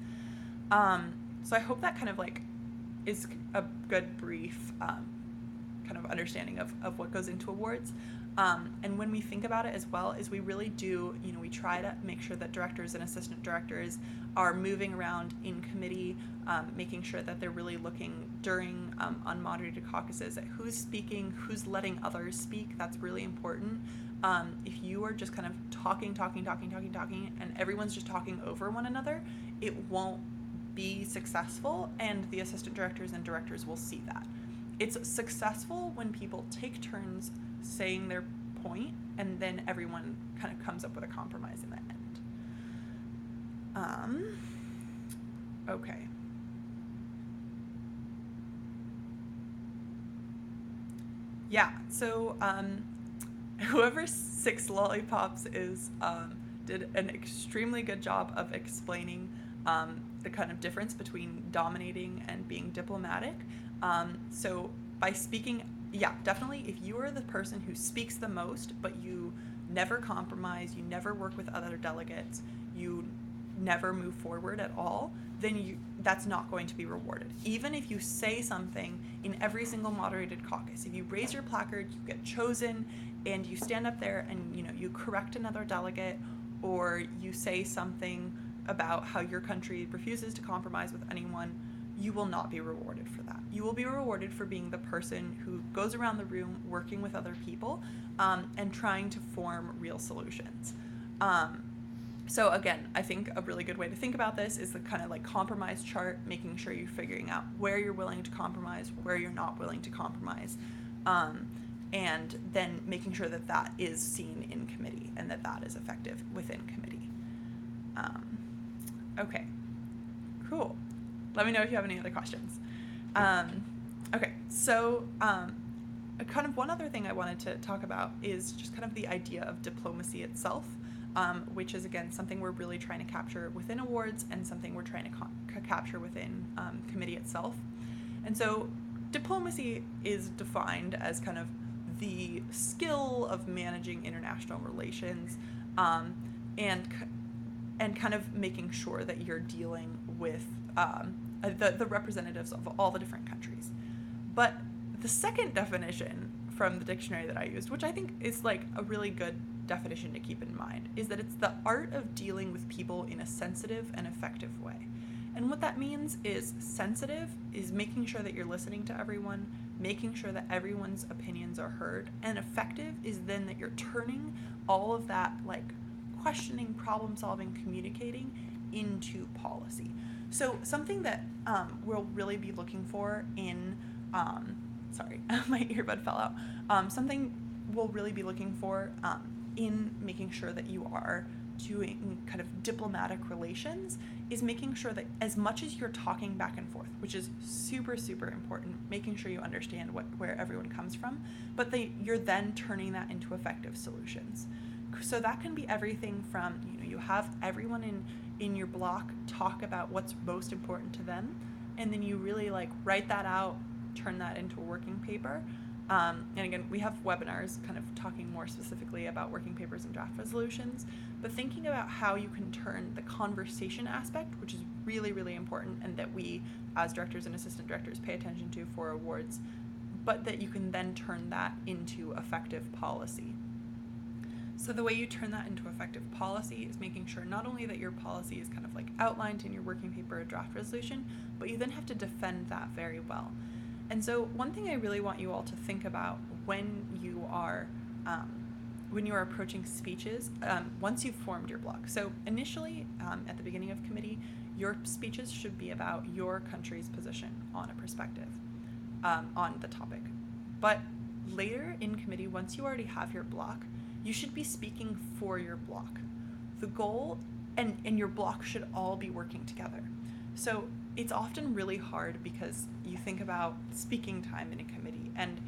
So I hope that kind of like is a good brief kind of understanding of what goes into awards. And when we think about it as well, is we really do, we try to make sure that directors and assistant directors are moving around in committee, making sure that they're really looking during unmoderated caucuses at who's speaking, who's letting others speak. That's really important. If you are just kind of talking, and everyone's just talking over one another, it won't be successful, and the assistant directors and directors will see that. It's successful when people take turns saying their point, and then everyone kind of comes up with a compromise in the end. Okay. Yeah, so whoever Six Lollipops is did an extremely good job of explaining the kind of difference between dominating and being diplomatic. So by speaking, yeah, definitely, if you are the person who speaks the most, but you never compromise, you never work with other delegates, you never move forward at all, then that's not going to be rewarded. Even if you say something in every single moderated caucus, if you raise your placard, you get chosen, and you stand up there and you correct another delegate, or you say something about how your country refuses to compromise with anyone, you will not be rewarded for that. You will be rewarded for being the person who goes around the room working with other people and trying to form real solutions. So again, I think a really good way to think about this is the kind of like compromise chart, making sure you're figuring out where you're willing to compromise, where you're not willing to compromise, and then making sure that that is seen in committee and that that is effective within committee. Okay, cool. Let me know if you have any other questions. Okay, so kind of one other thing I wanted to talk about is just kind of the idea of diplomacy itself, which is, again, something we're really trying to capture within awards and something we're trying to capture within committee itself. And so diplomacy is defined as kind of the skill of managing international relations and kind of making sure that you're dealing with the representatives of all the different countries. But the second definition from the dictionary that I used, which I think is like a really good definition to keep in mind, is that it's the art of dealing with people in a sensitive and effective way. And what that means is sensitive is making sure that you're listening to everyone, making sure that everyone's opinions are heard, and effective is then that you're turning all of that like questioning, problem solving, communicating into policy. So something that we'll really be looking for in, sorry, my earbud fell out. Something we'll really be looking for in making sure that you are doing kind of diplomatic relations is making sure that as much as you're talking back and forth, which is super, super important, making sure you understand where everyone comes from, but you're then turning that into effective solutions. So that can be everything from, you have everyone in your block talk about what's most important to them, and then you really write that out, turn that into a working paper. And again, we have webinars kind of talking more specifically about working papers and draft resolutions, but thinking about how you can turn the conversation aspect, which is really, really important, and that we as directors and assistant directors pay attention to for awards, but that you can then turn that into effective policy. So the way you turn that into effective policy is making sure not only that your policy is kind of outlined in your working paper or draft resolution, but you then have to defend that very well. And so one thing I really want you all to think about when you are approaching speeches, once you've formed your block. So initially, at the beginning of committee, your speeches should be about your country's position on a perspective, on the topic. But later in committee, once you already have your block, you should be speaking for your block. The goal, and your block should all be working together. So it's often really hard because you think about speaking time in a committee, and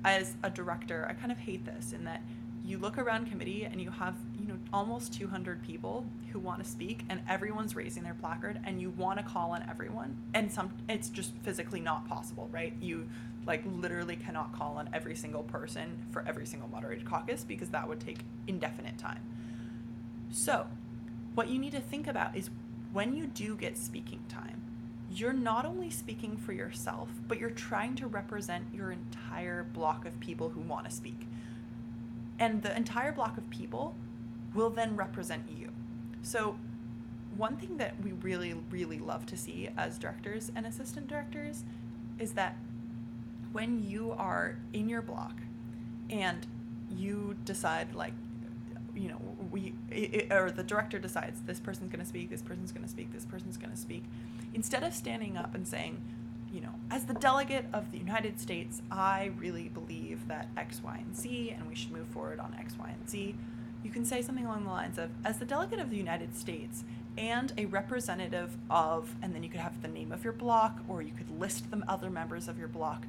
as a director, I kind of hate this in that you look around committee and you have, almost 200 people who want to speak, and everyone's raising their placard, and you want to call on everyone, and it's just physically not possible, right? You literally cannot call on every single person for every single moderated caucus because that would take indefinite time. So what you need to think about is when you do get speaking time, you're not only speaking for yourself, but you're trying to represent your entire block of people who want to speak. And the entire block of people will then represent you. So one thing that we really, really love to see as directors and assistant directors is that when you are in your block and you decide or the director decides this person's going to speak, this person's going to speak, this person's going to speak, instead of standing up and saying, as the delegate of the United States, I really believe that X, Y, and Z, and we should move forward on X, Y, and Z, you can say something along the lines of, as the delegate of the United States and a representative of, and then you could have the name of your block, or you could list the other members of your block.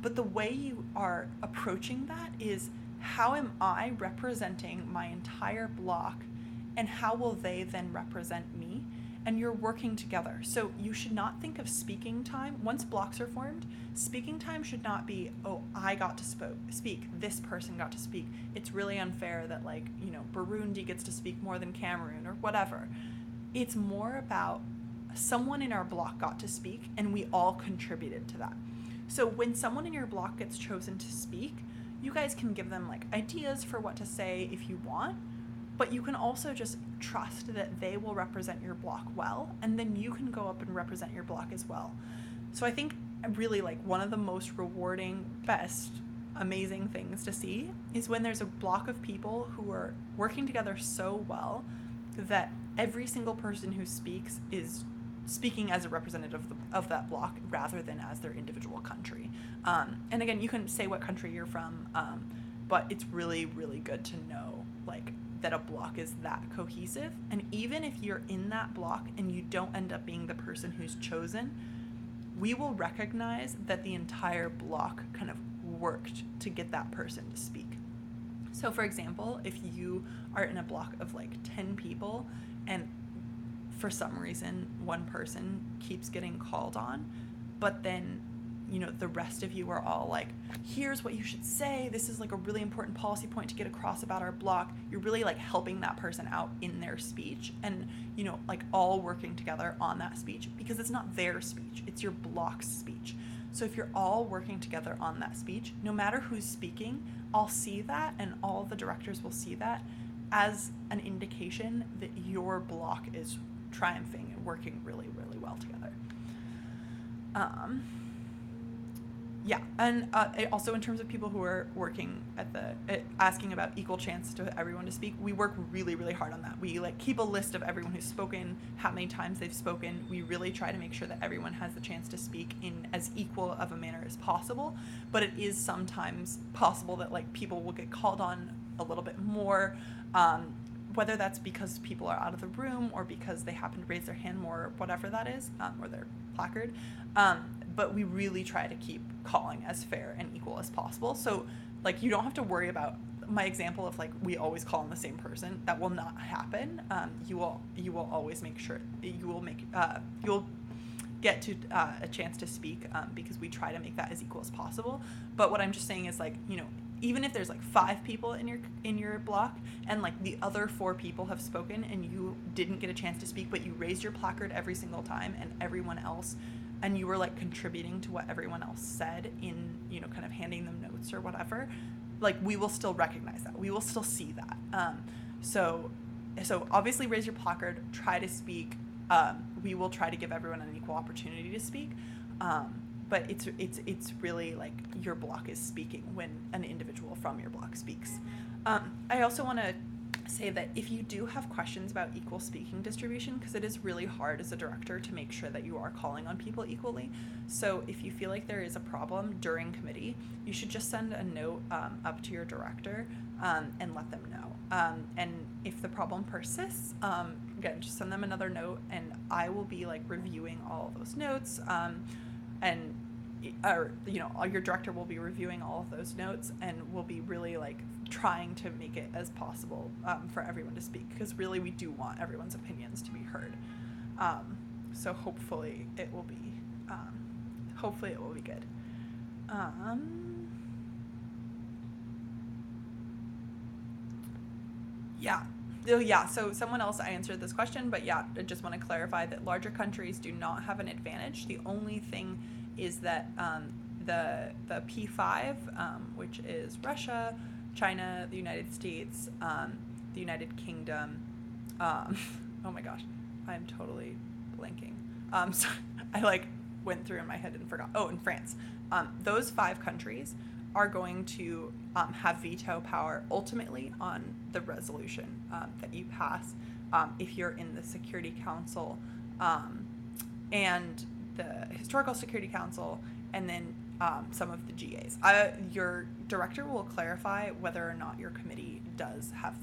But the way you are approaching that is, how am I representing my entire block, and how will they then represent me? And you're working together. So you should not think of speaking time. Once blocks are formed, speaking time should not be, oh, I got to speak, this person got to speak. It's really unfair that Burundi gets to speak more than Cameroon or whatever. It's more about someone in our block got to speak and we all contributed to that. So when someone in your block gets chosen to speak, you guys can give them ideas for what to say if you want, but you can also just trust that they will represent your block well, and then you can go up and represent your block as well. So I think really one of the most rewarding, best, amazing things to see is when there's a block of people who are working together so well that every single person who speaks is speaking as a representative of that block rather than as their individual country. And again, you can say what country you're from, but it's really, really good to know that a block is that cohesive. And even if you're in that block and you don't end up being the person who's chosen, we will recognize that the entire block kind of worked to get that person to speak. So for example, if you are in a block of 10 people and for some reason one person keeps getting called on, but then the rest of you are all here's what you should say, this is a really important policy point to get across about our block, you're really helping that person out in their speech and all working together on that speech, because it's not their speech, it's your block's speech. So if you're all working together on that speech, no matter who's speaking, I'll see that, and all the directors will see that as an indication that your block is triumphing and working really, really well together. Yeah, and also in terms of people who are working at asking about equal chance to everyone to speak, we work really, really hard on that. We like keep a list of everyone who's spoken, how many times they've spoken. We really try to make sure that everyone has the chance to speak in as equal of a manner as possible. But it is sometimes possible that like people will get called on a little bit more. Whether that's because people are out of the room or because they happen to raise their hand more, whatever that is, or their placard. But we really try to keep calling as fair and equal as possible. So, like, you don't have to worry about my example of like we always call on the same person. That will not happen. You will always make sure you'll get to a chance to speak because we try to make that as equal as possible. But what I'm just saying is like, even if there's like 5 people in your block and like the other 4 people have spoken and you didn't get a chance to speak, but you raised your placard every single time and everyone else, and you were like contributing to what everyone else said in, kind of handing them notes or whatever, like we will still recognize that. We will still see that. So obviously raise your placard, try to speak. We will try to give everyone an equal opportunity to speak. But it's really like your block is speaking when an individual from your block speaks. I also want to say that if you do have questions about equal speaking distribution, because it is really hard as a director to make sure that you are calling on people equally. So if you feel like there is a problem during committee, you should just send a note up to your director and let them know. And if the problem persists, again, just send them another note and I will be like reviewing all of those notes. And your director will be reviewing all of those notes and will be really like trying to make it as possible for everyone to speak, because really we do want everyone's opinions to be heard. So hopefully it will be good. So someone else answered this question, but I just want to clarify that larger countries do not have an advantage. The only thing is that the P5, which is Russia, China, the United States, the United Kingdom, oh my gosh, I'm totally blanking. So I like went through in my head and forgot. Oh, and France. Those 5 countries are going to have veto power ultimately on the resolution that you pass if you're in the Security Council and the Historical Security Council, and then some of the GAs. Your director will clarify whether or not your committee does have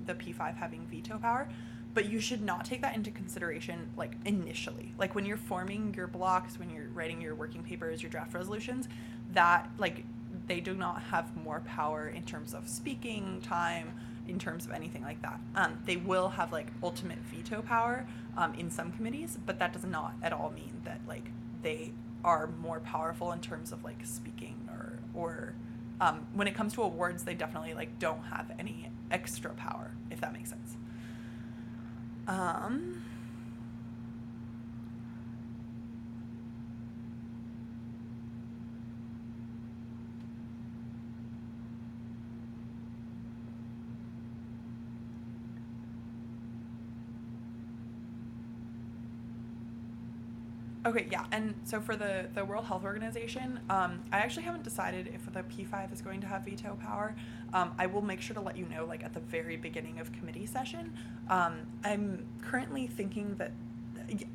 the P5 having veto power, but you should not take that into consideration like initially. Like when you're forming your blocks, when you're writing your working papers, your draft resolutions, that like they do not have more power in terms of speaking time, in terms of anything like that. They will have like ultimate veto power in some committees, but that does not at all mean that like they are more powerful in terms of like speaking or when it comes to awards, they definitely like don't have any extra power, if that makes sense. Okay, yeah, and so for the World Health Organization, I actually haven't decided if the P5 is going to have veto power. I will make sure to let you know, like, at the very beginning of committee session. I'm currently thinking that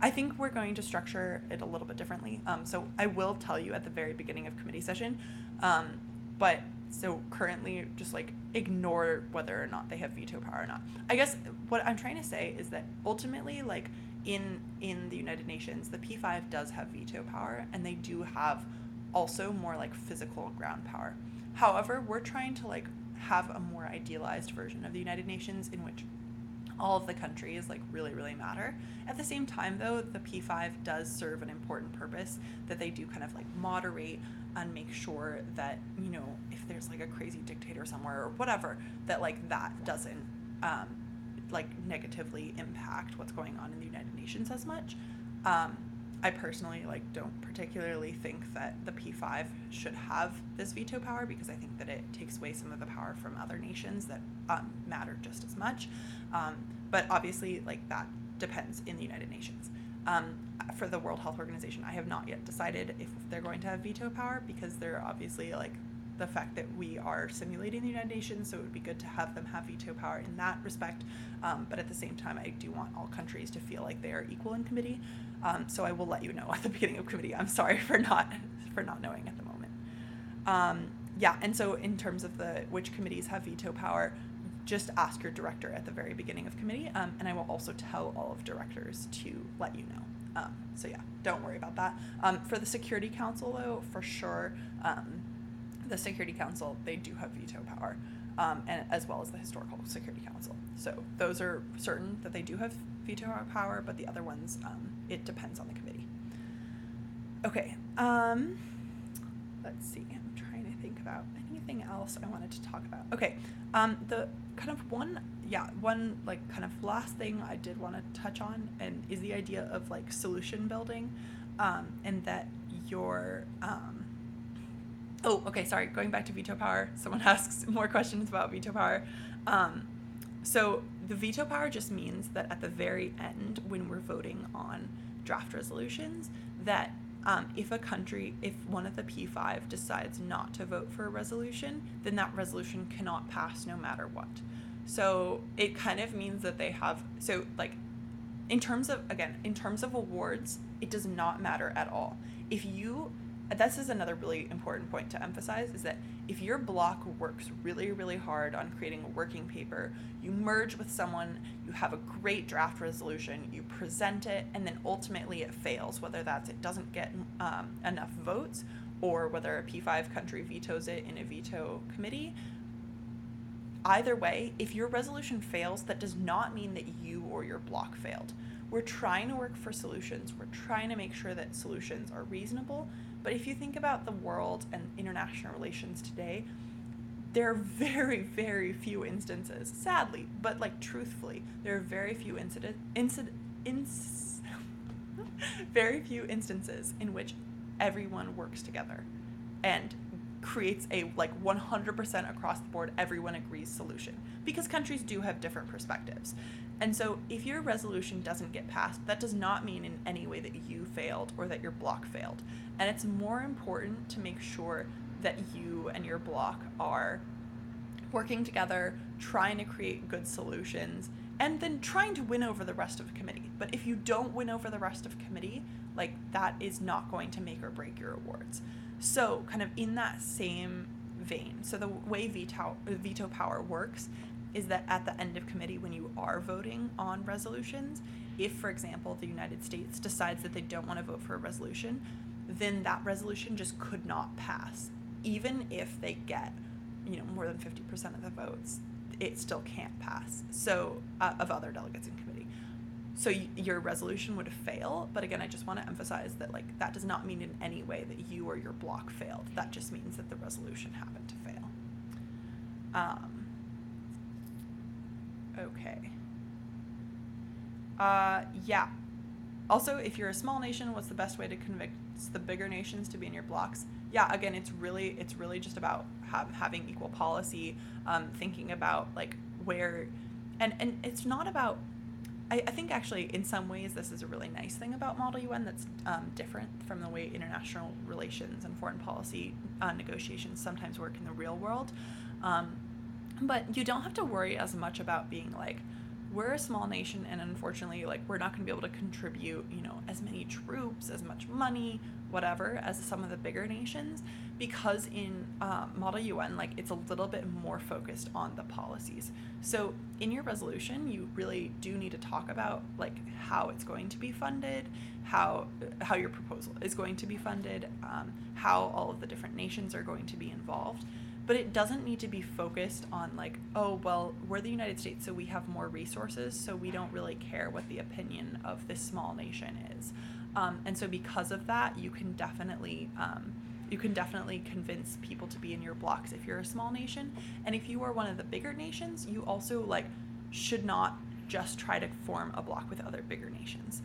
I think we're going to structure it a little bit differently. So I will tell you at the very beginning of committee session, but so currently just, like, ignore whether or not they have veto power or not. I guess what I'm trying to say is that ultimately, like, in the United Nations, the P5 does have veto power, and they do have also more like physical ground power. However, we're trying to like have a more idealized version of the United Nations in which all of the countries like really, really matter. At the same time though, the P5 does serve an important purpose, that they do kind of like moderate and make sure that, if there's like a crazy dictator somewhere or whatever, that like that doesn't like negatively impact what's going on in the United Nations as much. I personally like don't particularly think that the P5 should have this veto power, because I think that it takes away some of the power from other nations that matter just as much. But obviously like that depends in the United Nations. For the World Health Organization, I have not yet decided if they're going to have veto power, because they're obviously like the fact that we are simulating the United Nations, so it would be good to have them have veto power in that respect. But at the same time, I do want all countries to feel like they are equal in committee. So I will let you know at the beginning of committee. I'm sorry for not knowing at the moment. Yeah, and so in terms of which committees have veto power, just ask your director at the very beginning of committee, and I will also tell all of directors to let you know. So yeah, don't worry about that. For the Security Council, though, for sure, the Security Council, they do have veto power, and as well as the Historical Security Council. So those are certain that they do have veto power, but the other ones, it depends on the committee. Okay, let's see. I'm trying to think about anything else I wanted to talk about. Okay, the kind of one like kind of last thing I did want to touch on, and is the idea of like solution building, and that your going back to veto power. Someone asks more questions about veto power. So the veto power just means that at the very end, when we're voting on draft resolutions, that if one of the P5 decides not to vote for a resolution, then that resolution cannot pass no matter what. So it kind of means that they have, so like in terms of awards, it does not matter at all. This is another really important point to emphasize, is that if your block works really, really hard on creating a working paper, you merge with someone, you have a great draft resolution, you present it, and then ultimately it fails, whether that's it doesn't get enough votes, or whether a P5 country vetoes it in a veto committee. Either way, if your resolution fails, that does not mean that you or your block failed. We're trying to work for solutions. We're trying to make sure that solutions are reasonable. But if you think about the world and international relations today, there are very, very few instances, sadly, but like truthfully, there are very few very few instances in which everyone works together and creates a like 100% across the board, everyone agrees solution, because countries do have different perspectives. And so if your resolution doesn't get passed, that does not mean in any way that you failed or that your block failed. And it's more important to make sure that you and your block are working together, trying to create good solutions, and then trying to win over the rest of the committee. But if you don't win over the rest of the committee, like that is not going to make or break your awards. So kind of in that same vein, so the way veto power works is that at the end of committee, when you are voting on resolutions, if, for example, the United States decides that they don't want to vote for a resolution, then that resolution just could not pass. Even if they get, more than 50% of the votes, it still can't pass. So, of other delegates in committee. So your resolution would fail, but again, I just want to emphasize that like that does not mean in any way that you or your block failed. That just means that the resolution happened to fail. Okay. Yeah. Also, if you're a small nation, what's the best way to convince the bigger nations to be in your blocks? Yeah, again, it's really just about having equal policy, thinking about like where, and it's not about, I think actually in some ways this is a really nice thing about Model UN that's different from the way international relations and foreign policy negotiations sometimes work in the real world. But you don't have to worry as much about being like, we're a small nation and unfortunately like we're not going to be able to contribute, as many troops, as much money, whatever, as some of the bigger nations, because in Model UN, like it's a little bit more focused on the policies. So in your resolution, you really do need to talk about like how it's going to be funded, how your proposal is going to be funded, how all of the different nations are going to be involved. But it doesn't need to be focused on like, oh, well, we're the United States, so we have more resources, so we don't really care what the opinion of this small nation is. And so because of that, you can definitely convince people to be in your blocks if you're a small nation. And if you are one of the bigger nations, you also like should not just try to form a block with other bigger nations,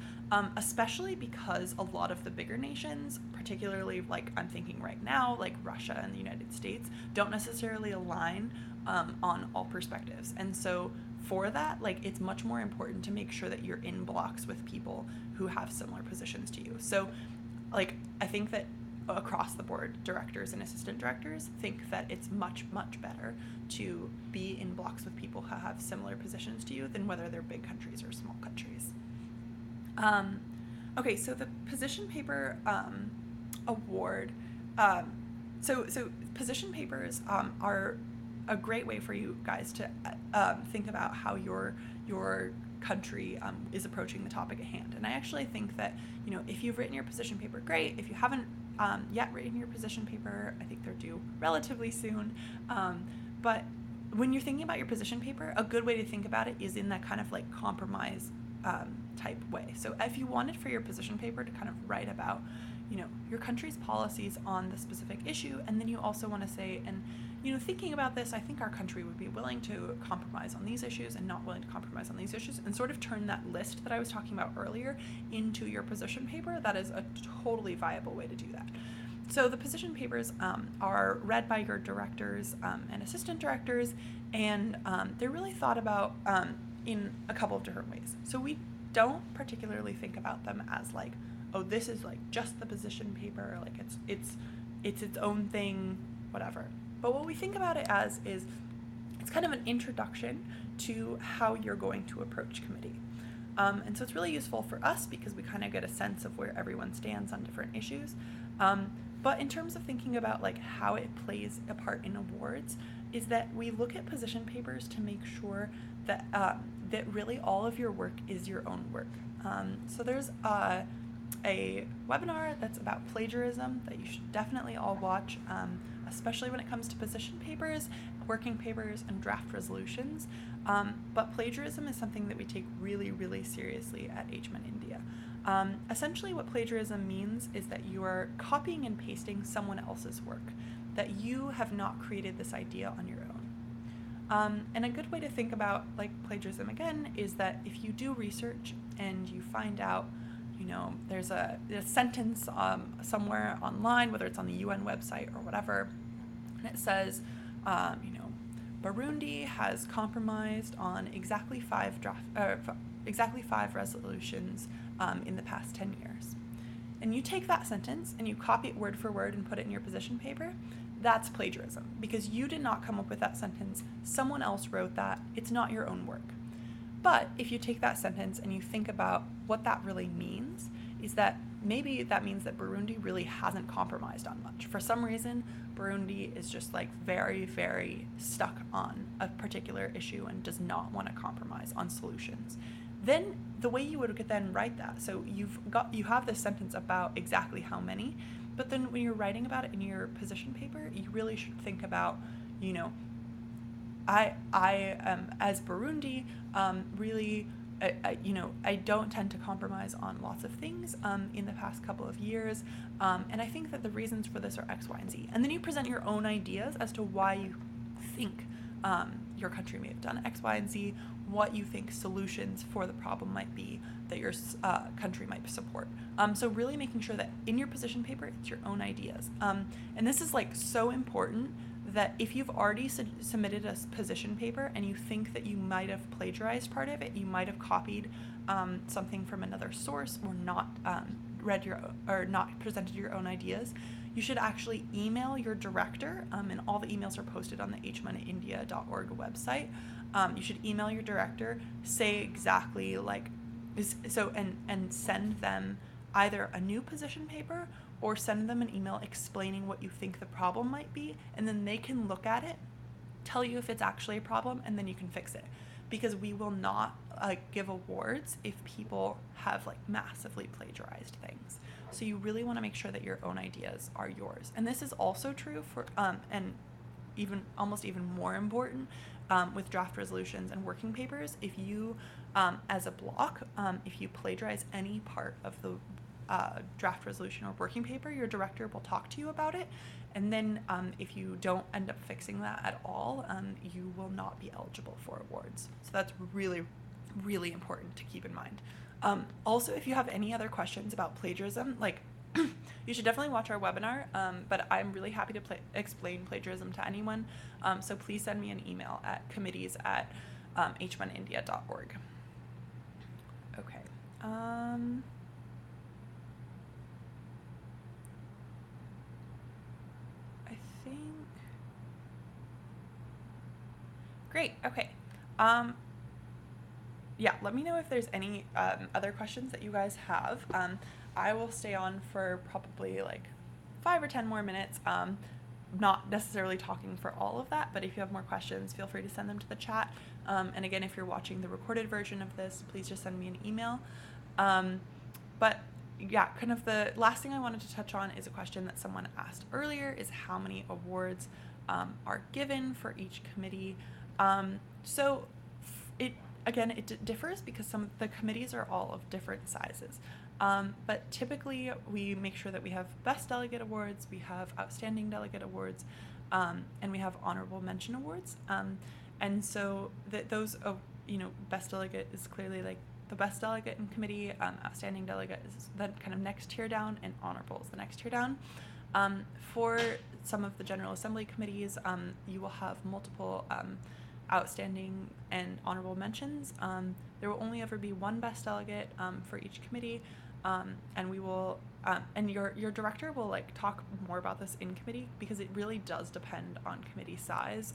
especially because a lot of the bigger nations, particularly like I'm thinking right now, like Russia and the United States, don't necessarily align on all perspectives. And so for that, like, it's much more important to make sure that you're in blocks with people who have similar positions to you. So, like, I think that across the board, directors and assistant directors think that it's much, much better to be in blocks with people who have similar positions to you than whether they're big countries or small countries. Okay, so the position paper award. So position papers are a great way for you guys to think about how your country is approaching the topic at hand. And I actually think that, you know, if you've written your position paper, great. If you haven't yet written your position paper, I think they're due relatively soon. But when you're thinking about your position paper, a good way to think about it is in that kind of like compromise type way. So if you wanted for your position paper to kind of write about, you know, your country's policies on the specific issue, and then you also want to say, and, you know, thinking about this, I think our country would be willing to compromise on these issues and not willing to compromise on these issues, and sort of turn that list that I was talking about earlier into your position paper. That is a totally viable way to do that. So the position papers are read by your directors and assistant directors, and they're really thought about in a couple of different ways. So we don't particularly think about them as like, oh, this is like just the position paper, like it's its own thing, whatever. But what we think about it as is it's kind of an introduction to how you're going to approach committee. And so it's really useful for us because we kind of get a sense of where everyone stands on different issues. But in terms of thinking about like how it plays a part in awards, is that we look at position papers to make sure that that really all of your work is your own work. So there's a webinar that's about plagiarism that you should definitely all watch, especially when it comes to position papers, working papers, and draft resolutions. But plagiarism is something that we take really, really seriously at HMUN India. Essentially what plagiarism means is that you are copying and pasting someone else's work, that you have not created this idea on your own. And a good way to think about like plagiarism again is that if you do research and you find out, you know, there's a sentence somewhere online, whether it's on the UN website or whatever, and it says, you know, Burundi has compromised on exactly five resolutions in the past 10 years. And you take that sentence and you copy it word for word and put it in your position paper. That's plagiarism because you did not come up with that sentence. Someone else wrote that. It's not your own work. But if you take that sentence and you think about what that really means, is that maybe that means that Burundi really hasn't compromised on much. For some reason, Burundi is just like very, very stuck on a particular issue and does not want to compromise on solutions. Then the way you would then write that, so you have this sentence about exactly how many, but then when you're writing about it in your position paper, you really should think about, you know, I as Burundi, really, you know, I don't tend to compromise on lots of things in the past couple of years, and I think that the reasons for this are X, Y, and Z. And then you present your own ideas as to why you think your country may have done X, Y, and Z, what you think solutions for the problem might be that your country might support. So really making sure that in your position paper, it's your own ideas. And this is like so important that if you've already submitted a position paper and you think that you might have plagiarized part of it, you might have copied something from another source or not not presented your own ideas, you should actually email your director, and all the emails are posted on the hmunindia.org website. You should email your director, say exactly like, and send them either a new position paper or send them an email explaining what you think the problem might be, and then they can look at it, tell you if it's actually a problem, and then you can fix it. Because we will not give awards if people have like massively plagiarized things. So you really want to make sure that your own ideas are yours. And this is also true for, and almost even more important with draft resolutions and working papers. If you, as a block, if you plagiarize any part of the draft resolution or working paper, your director will talk to you about it. And then if you don't end up fixing that at all, you will not be eligible for awards. So that's really, really important to keep in mind. Also, if you have any other questions about plagiarism, like you should definitely watch our webinar, but I'm really happy to explain plagiarism to anyone. So please send me an email at committees at hmunindia.org. Okay. I think. Great. Okay. Yeah, let me know if there's any other questions that you guys have. I will stay on for probably like 5 or 10 more minutes. Not necessarily talking for all of that, but if you have more questions, feel free to send them to the chat. And again, if you're watching the recorded version of this, please just send me an email. But yeah, kind of the last thing I wanted to touch on is a question that someone asked earlier, is how many awards are given for each committee. So it differs because some of the committees are all of different sizes. But typically we make sure that we have Best Delegate Awards, we have Outstanding Delegate Awards, and we have Honorable Mention Awards. And so those, Best Delegate is clearly like the best delegate in committee, Outstanding Delegate is the kind of next tier down, and Honorable is the next tier down. For some of the General Assembly committees, you will have multiple outstanding and honorable mentions. There will only ever be one best delegate for each committee, and we will and your director will like talk more about this in committee because it really does depend on committee size.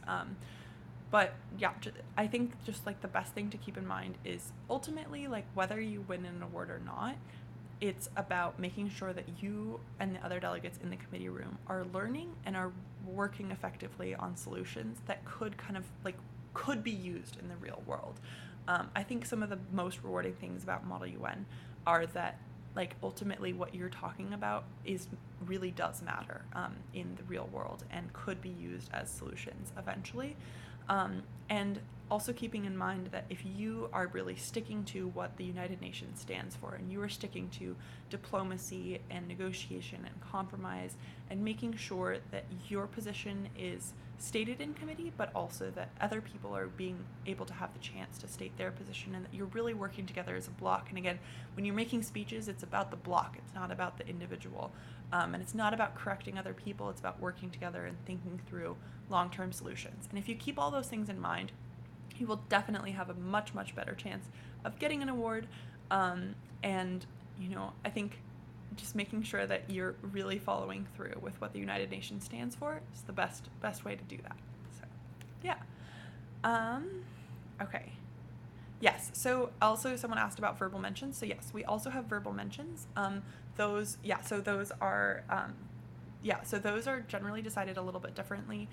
But yeah, I think just like the best thing to keep in mind is ultimately like whether you win an award or not, it's about making sure that you and the other delegates in the committee room are learning and are working effectively on solutions that could be used in the real world. I think some of the most rewarding things about Model UN are that like ultimately what you're talking about really does matter in the real world and could be used as solutions eventually. And also keeping in mind that if you are really sticking to what the United Nations stands for, and you are sticking to diplomacy and negotiation and compromise, and making sure that your position is stated in committee, but also that other people are being able to have the chance to state their position, and that you're really working together as a block. And again, when you're making speeches, it's about the block, it's not about the individual. And it's not about correcting other people, it's about working together and thinking through long-term solutions. And if you keep all those things in mind, you will definitely have a much, much better chance of getting an award. And, I think just making sure that you're really following through with what the United Nations stands for is the best way to do that. So, yeah. Okay. Yes, so also someone asked about verbal mentions. So yes, we also have verbal mentions. Those are generally decided a little bit differently.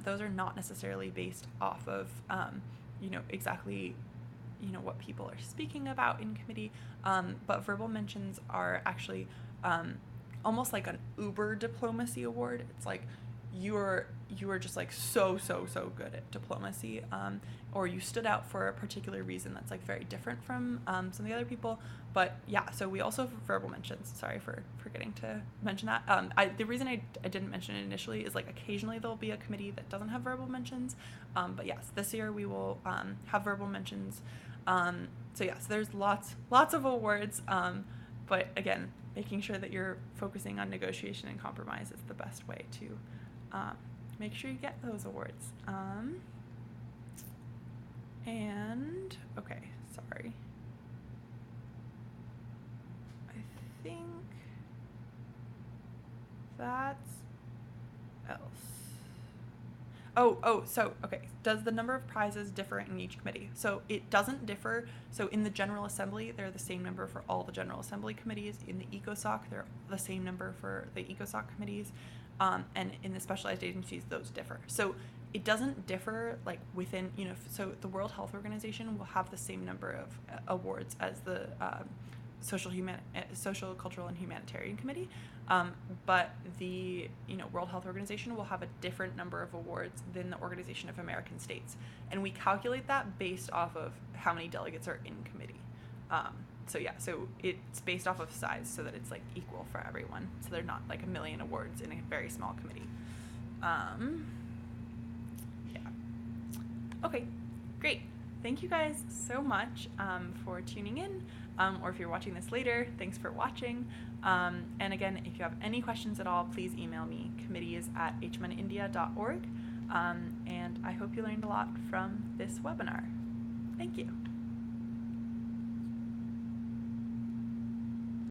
Those are not necessarily based off of, exactly, what people are speaking about in committee. But verbal mentions are actually almost like an Uber diplomacy award. It's like you are just like so good at diplomacy, or you stood out for a particular reason that's like very different from some of the other people. But yeah, so we also have verbal mentions. Sorry for forgetting to mention that. The reason I didn't mention it initially is like occasionally there'll be a committee that doesn't have verbal mentions. But yes, this year we will have verbal mentions. So yes, there's lots of awards. But again, making sure that you're focusing on negotiation and compromise is the best way to make sure you get those awards. And okay, sorry. I think that's else. So okay, does the number of prizes differ in each committee? So it doesn't differ. So in the General Assembly, they're the same number for all the General Assembly committees. In the ECOSOC, they're the same number for the ECOSOC committees. And in the specialized agencies, those differ. So it doesn't differ like within, so the World Health Organization will have the same number of awards as the Social, Cultural, and Humanitarian Committee. But the World Health Organization will have a different number of awards than the Organization of American States. And we calculate that based off of how many delegates are in committee. So it's based off of size so that it's like equal for everyone. So they're not like a million awards in a very small committee. Okay, great. Thank you guys so much for tuning in. Or if you're watching this later, thanks for watching. And again, if you have any questions at all, please email me. Committee is at hmunindia.org. And I hope you learned a lot from this webinar. Thank you.